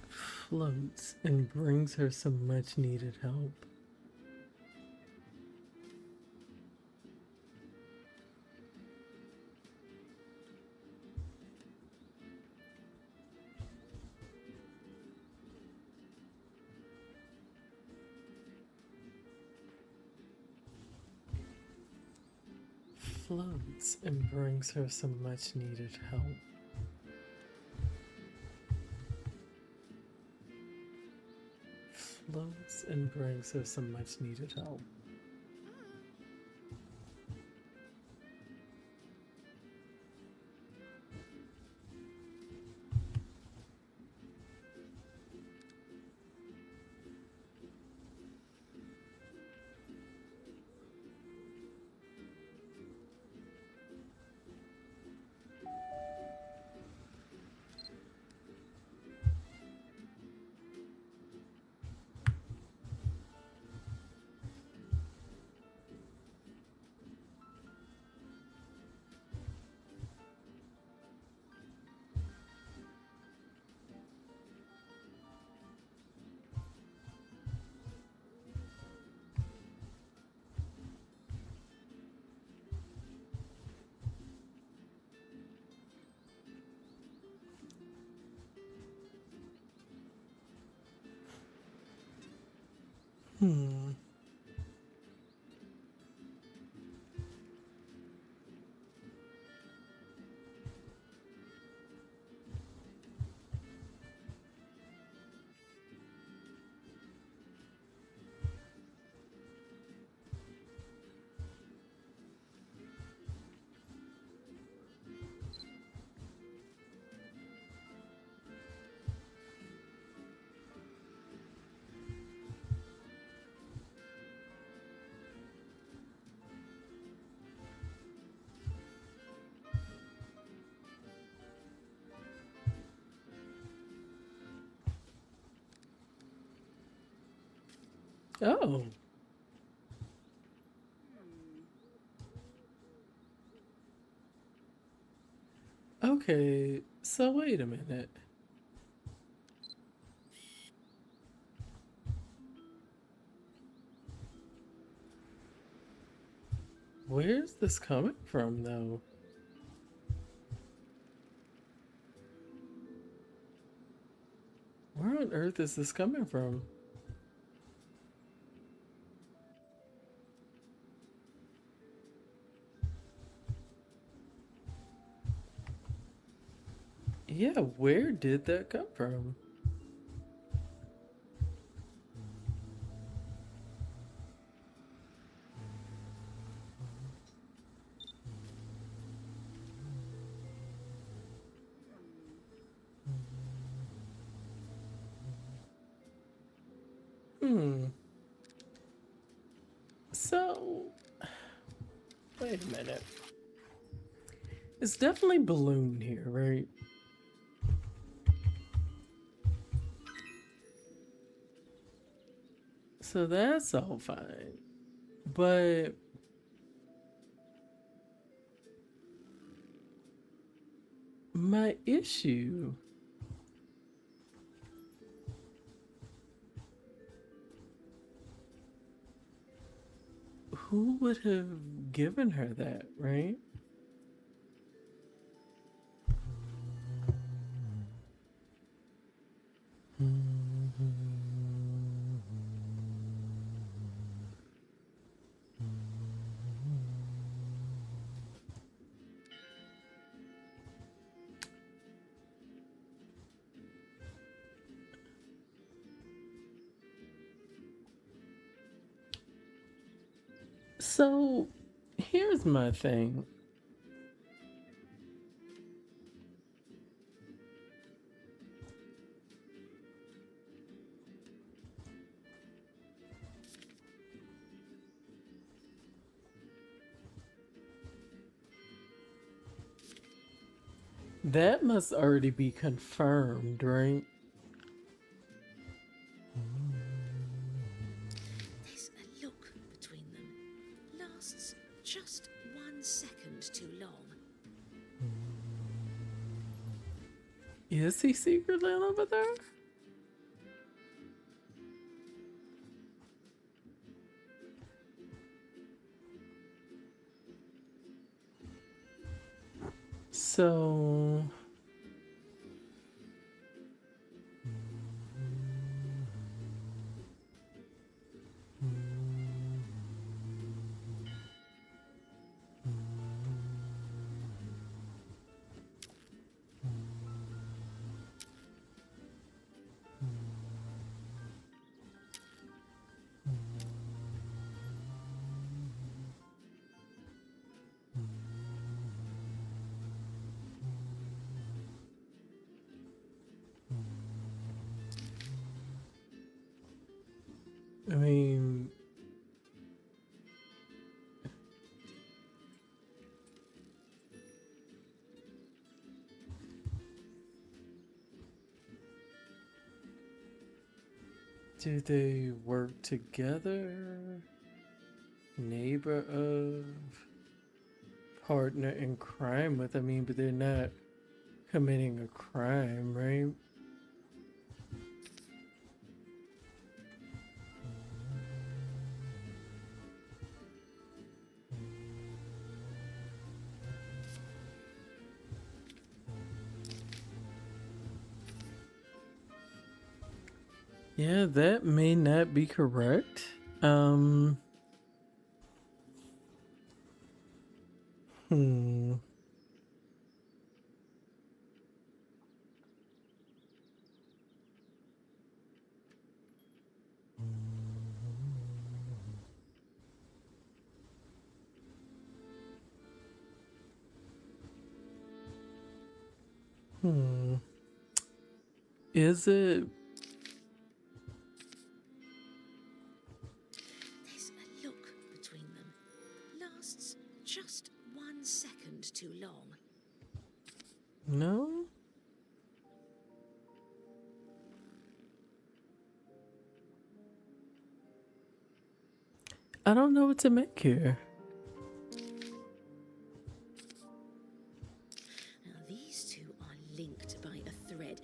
Floats and brings her some much needed help. Floats and brings her some much needed help. Floats and brings her some much needed help. Hmm. Oh. Okay. So wait a minute. Where's this coming from, though? Where on earth is this coming from? Yeah, where did that come from? Hmm. So, wait a minute. It's definitely balloon here, right? So that's all fine. But my issue, who would have given her that, right? So here's my thing. That must already be confirmed, right? There's a look between them. Lasts just 1 second too long. Is he secretly over there? So I mean, do they work together? Neighbor of, partner in crime with? I mean, but they're not committing a crime, right? Yeah, that may not be correct. Um, hmm. Hmm. Is it? There's a look between them. Lasts just 1 second too long. No? I don't know what to make here. Now, these two are linked by a thread.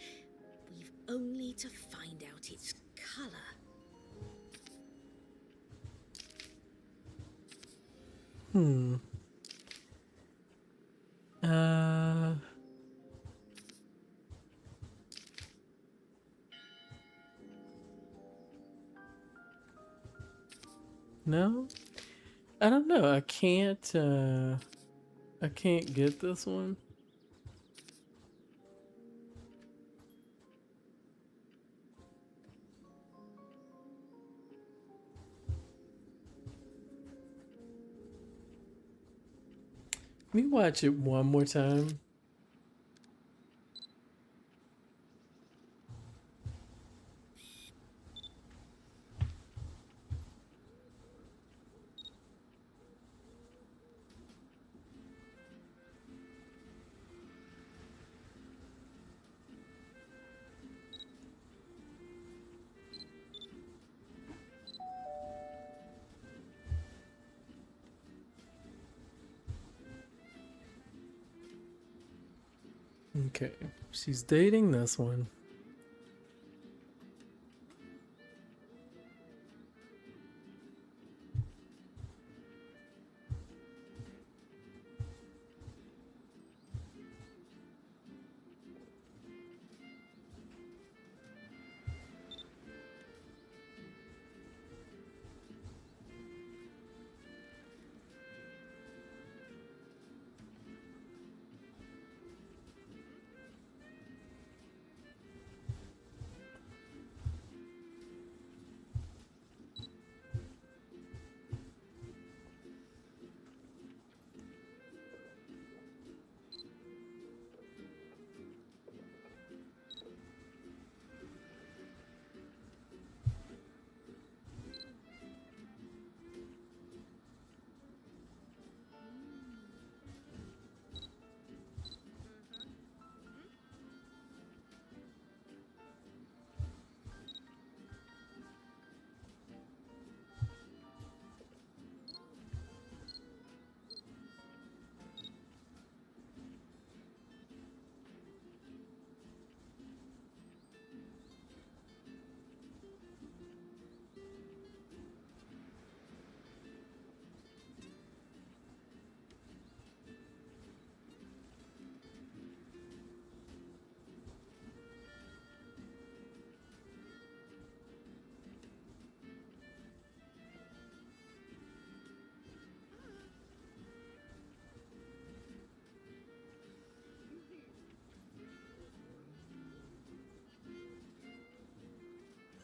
We've only to find out its colour. Hmm. Uh. No? I don't know. I can't get this one. Let me watch it one more time. Okay. She's dating this one.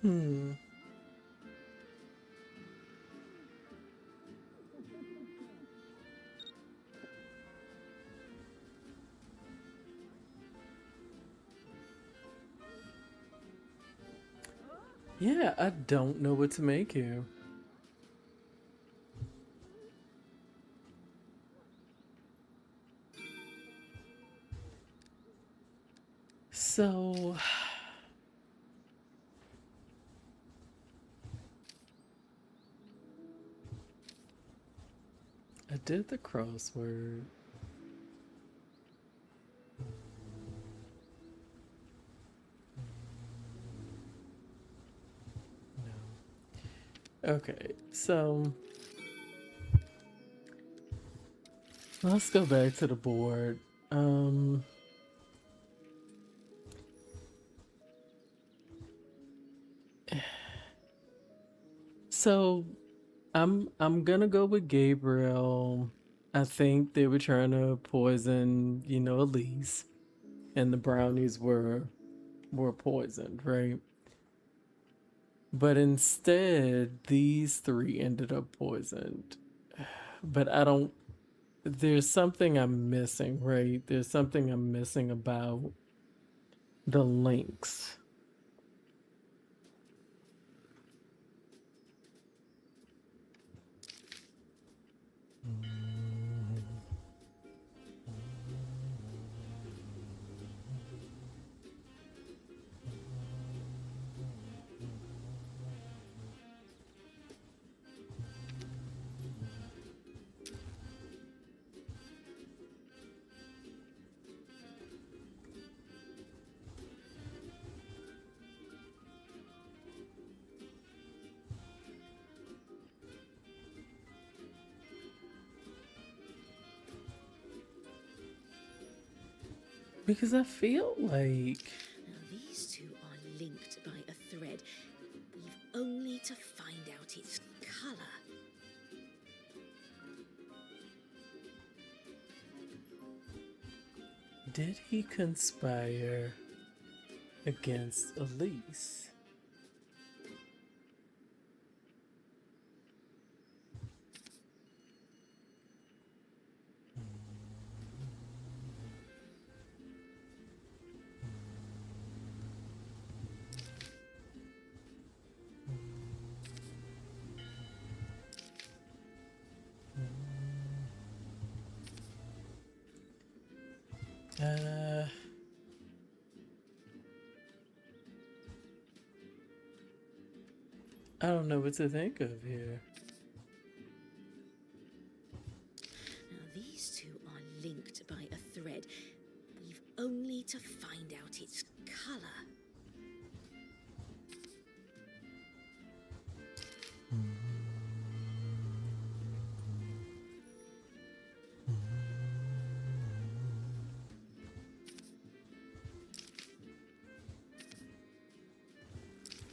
Hmm. Yeah, I don't know what to make here. So I did the crossword. No. Okay, so let's go back to the board. Um, So I'm gonna go with Gabriel. I think they were trying to poison, Elise, and the brownies were poisoned, right? But instead, these three ended up poisoned. But I don't. There's something I'm missing, right? There's something I'm missing about the links. Because I feel like Now, these two are linked by a thread. We've only to find out its colour. did he conspire against Elise? Uh, I don't know what to think of here. Now, these two are linked by a thread. We've only to find out its colour.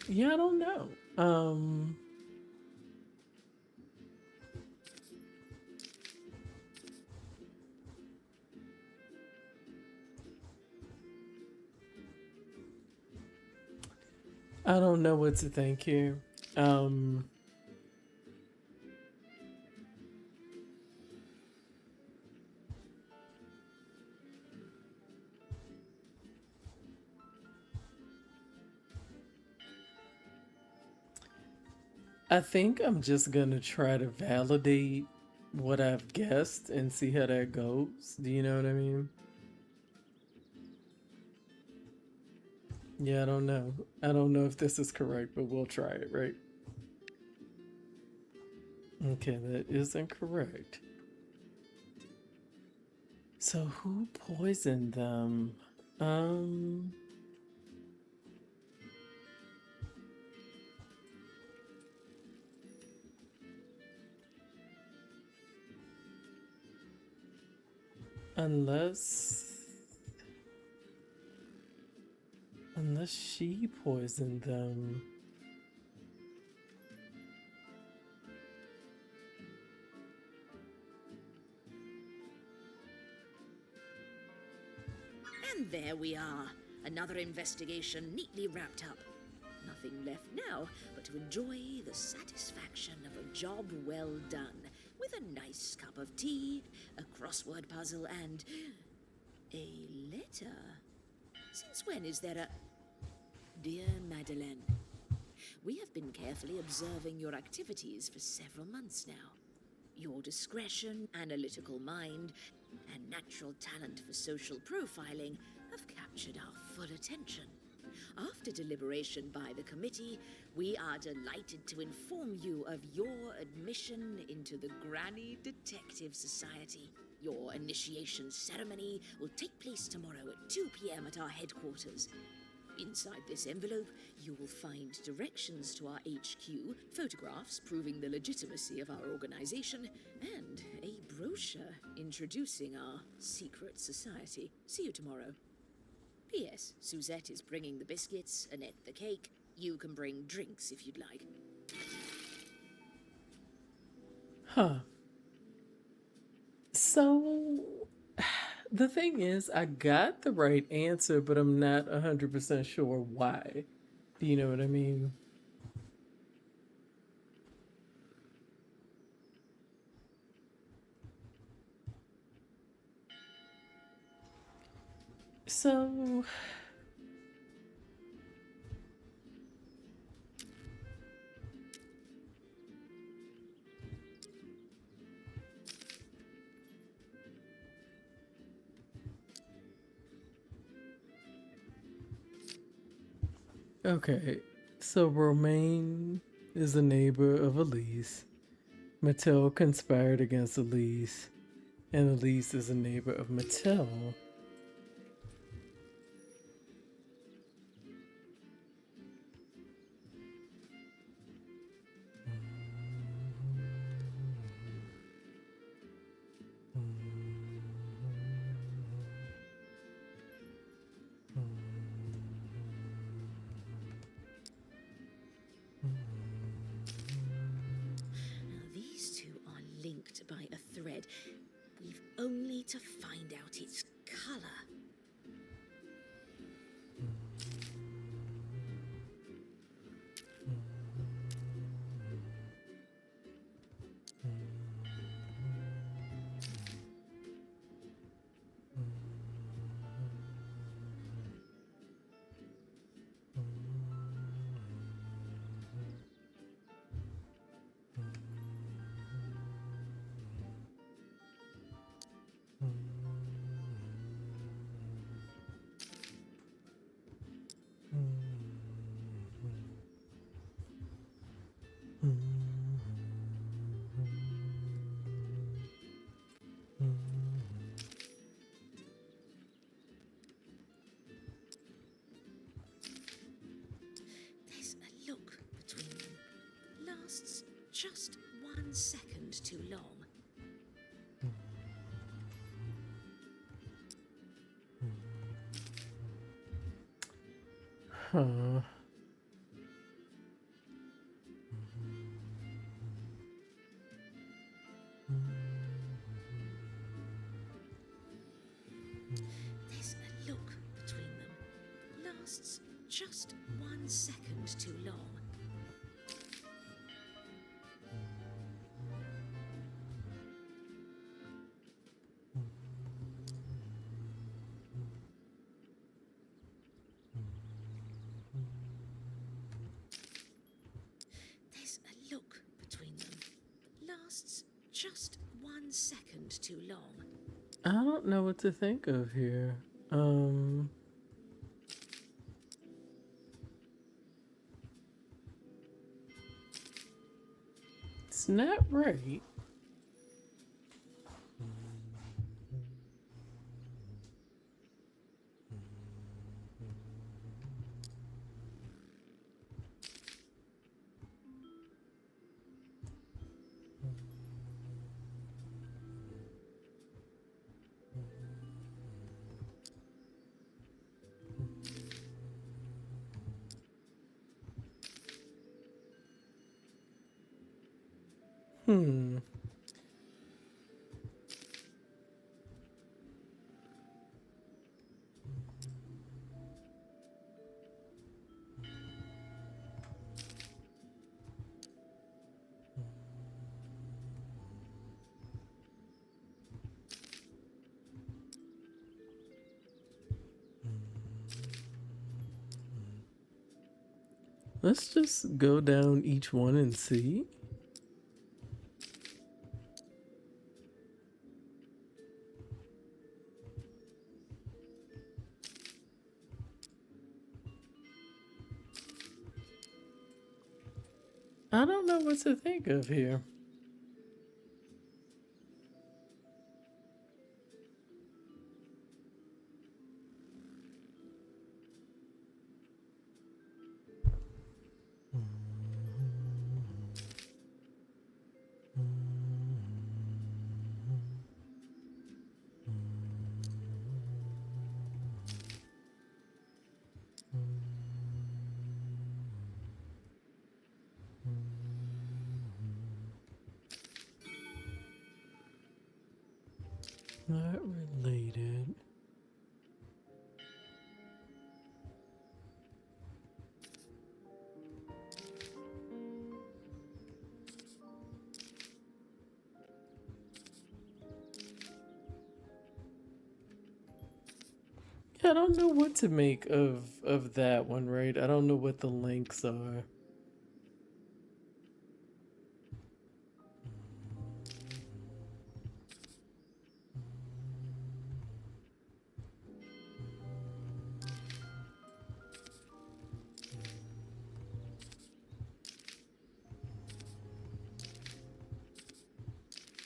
Yeah, I don't know. I don't know what to think here. Um, I think I'm just gonna try to validate what I've guessed and see how that goes. Do you know what I mean? Yeah, I don't know. I don't know if this is correct, but we'll try it, right? Okay, that is incorrect. So who poisoned them? Um, unless unless she poisoned them. And there we are. Another investigation neatly wrapped up. Nothing left now but to enjoy the satisfaction of a job well done, with a nice cup of tea, a crossword puzzle, and a letter. Since when is there a... Dear Madeleine, we have been carefully observing your activities for several months now. Your discretion, analytical mind, and natural talent for social profiling have captured our full attention. After deliberation by the committee, we are delighted to inform you of your admission into the Granny Detective Society. Your initiation ceremony will take place tomorrow at 2 p.m. at our headquarters. Inside this envelope, you will find directions to our HQ, photographs proving the legitimacy of our organization, and a brochure introducing our secret society. See you tomorrow. P.S. Suzette is bringing the biscuits, Annette the cake. You can bring drinks if you'd like. Huh. So the thing is, I got the right answer, but I'm not 100% sure why. Do you know what I mean? So, okay. So, Romaine is a neighbor of Elise. Mattel conspired against Elise, and Elise is a neighbor of Mattel. Now, these two are linked by a thread. We've only to find out its colour. There's a look between them. Lasts just 1 second too long. Huh. There's a look between them. Lasts just 1 second too long. There's a look between them. Lasts just 1 second too long. I don't know what to think of here. It's not right. Hmm. Let's just go down each one and see. I don't know what to think of here. I don't know what to make of that one, right? I don't know what the links are.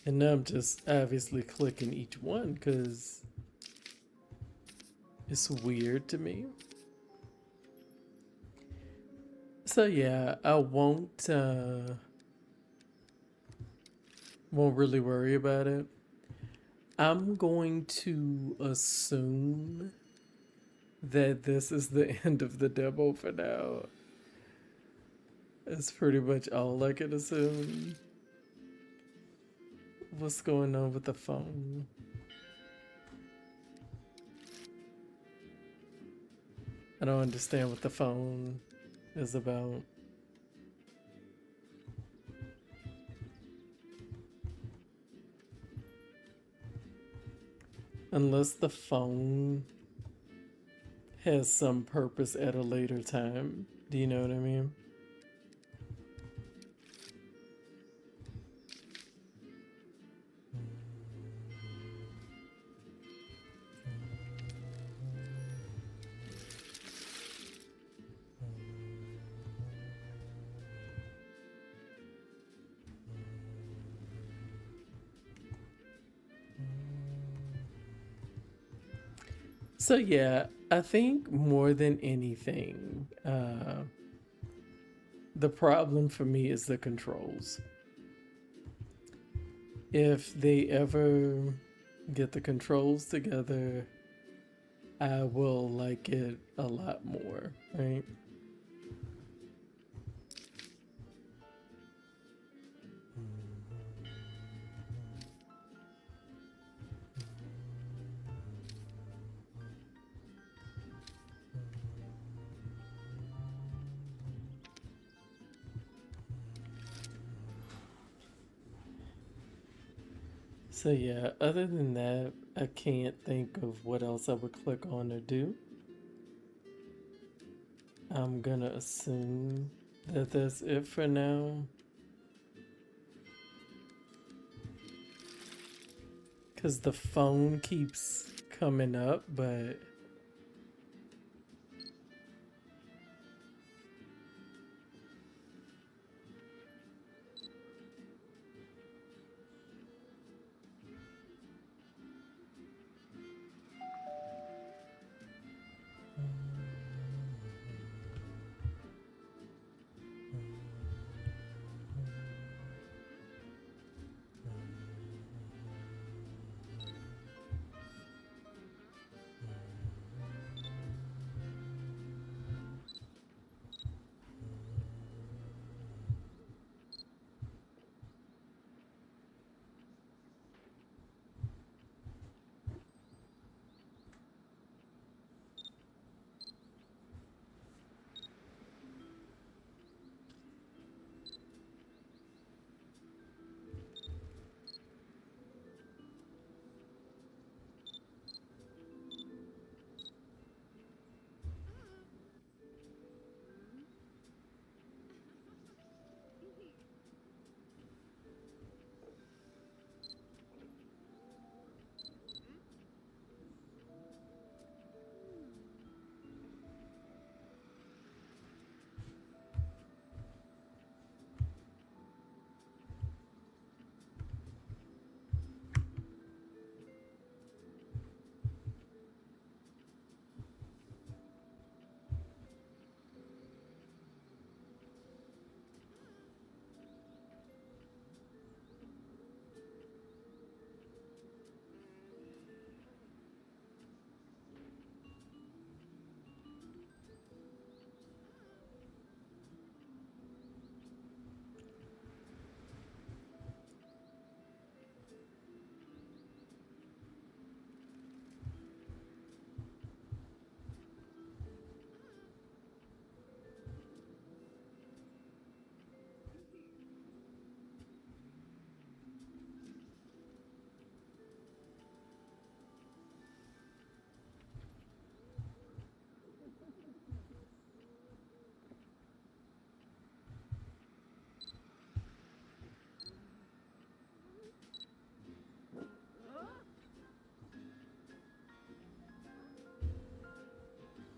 And now I'm just obviously clicking each one because it's weird to me. So yeah, I won't really worry about it. I'm going to assume that this is the end of the demo for now. That's pretty much all I can assume. What's going on with the phone? I don't understand what the phone is about. Unless the phone has some purpose at a later time. Do you know what I mean? So yeah, I think more than anything, the problem for me is the controls. If they ever get the controls together, I will like it a lot more, right? So yeah, other than that, I can't think of what else I would click on or do. I'm gonna assume that that's it for now. Because the phone keeps coming up, but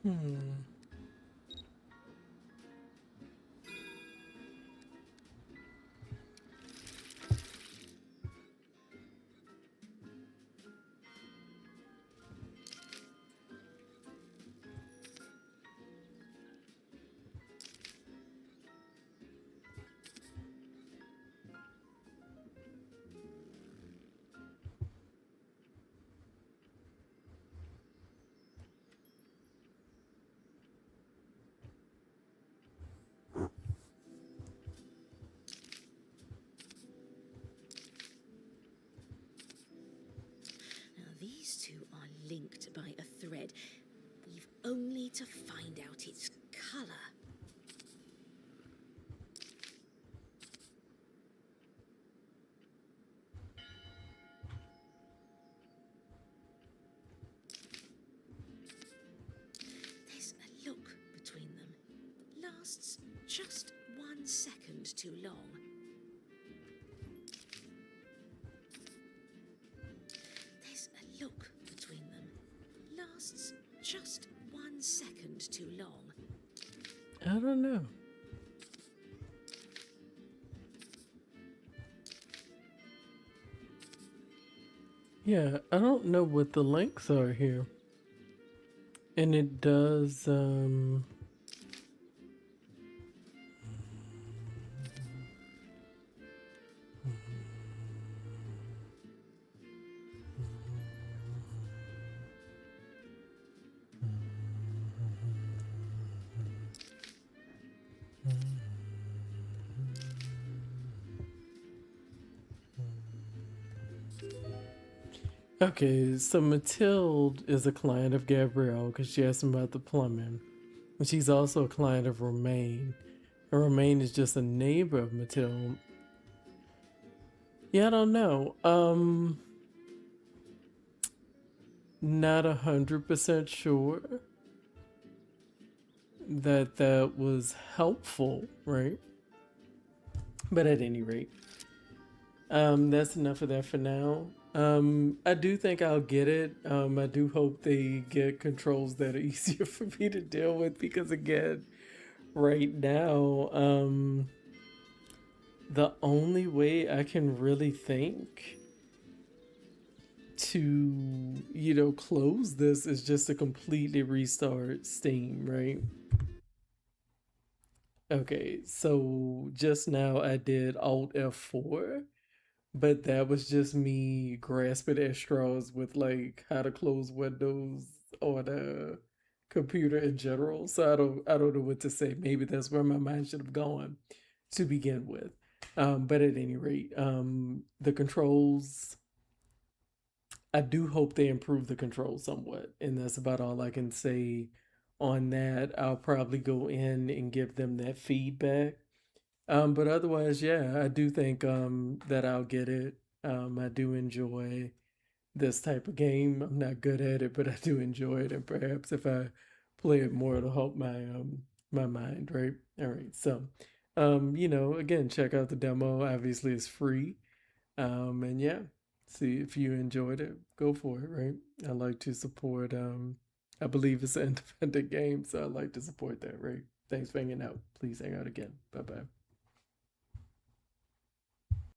Hmm. Now, these two are linked by a thread. We've only to find out its colour. There's a look between them that lasts just 1 second too long. There's a look between them that lasts just 1 second too long. I don't know. Yeah, I don't know what the links are here. And it does, okay, so Mathilde is a client of Gabrielle because she asked him about the plumbing. And she's also a client of Romaine. And Romaine is just a neighbor of Mathilde. Yeah, I don't know. Not 100% sure that that was helpful, right? But at any rate, that's enough of that for now. I do think I'll get it. I do hope they get controls that are easier for me to deal with because again, right now, the only way I can really think to, close this is just to completely restart Steam, right? Okay, so just now I did Alt F4, but that was just me grasping at straws with like how to close Windows on a computer in general. So I don't know what to say. Maybe that's where my mind should have gone to begin with. But at any rate, the controls, I do hope they improve the controls somewhat, and that's about all I can say on that. I'll probably go in and give them that feedback. But otherwise, yeah, I do think that I'll get it. I do enjoy this type of game. I'm not good at it, but I do enjoy it, and perhaps if I play it more, it'll help my mind, right? All right, so again, check out the demo. Obviously, it's free. And yeah, see if you enjoyed it, go for it, right? I like to support I believe it's an independent game, so I like to support that, right? Thanks for hanging out. Please hang out again. Bye bye.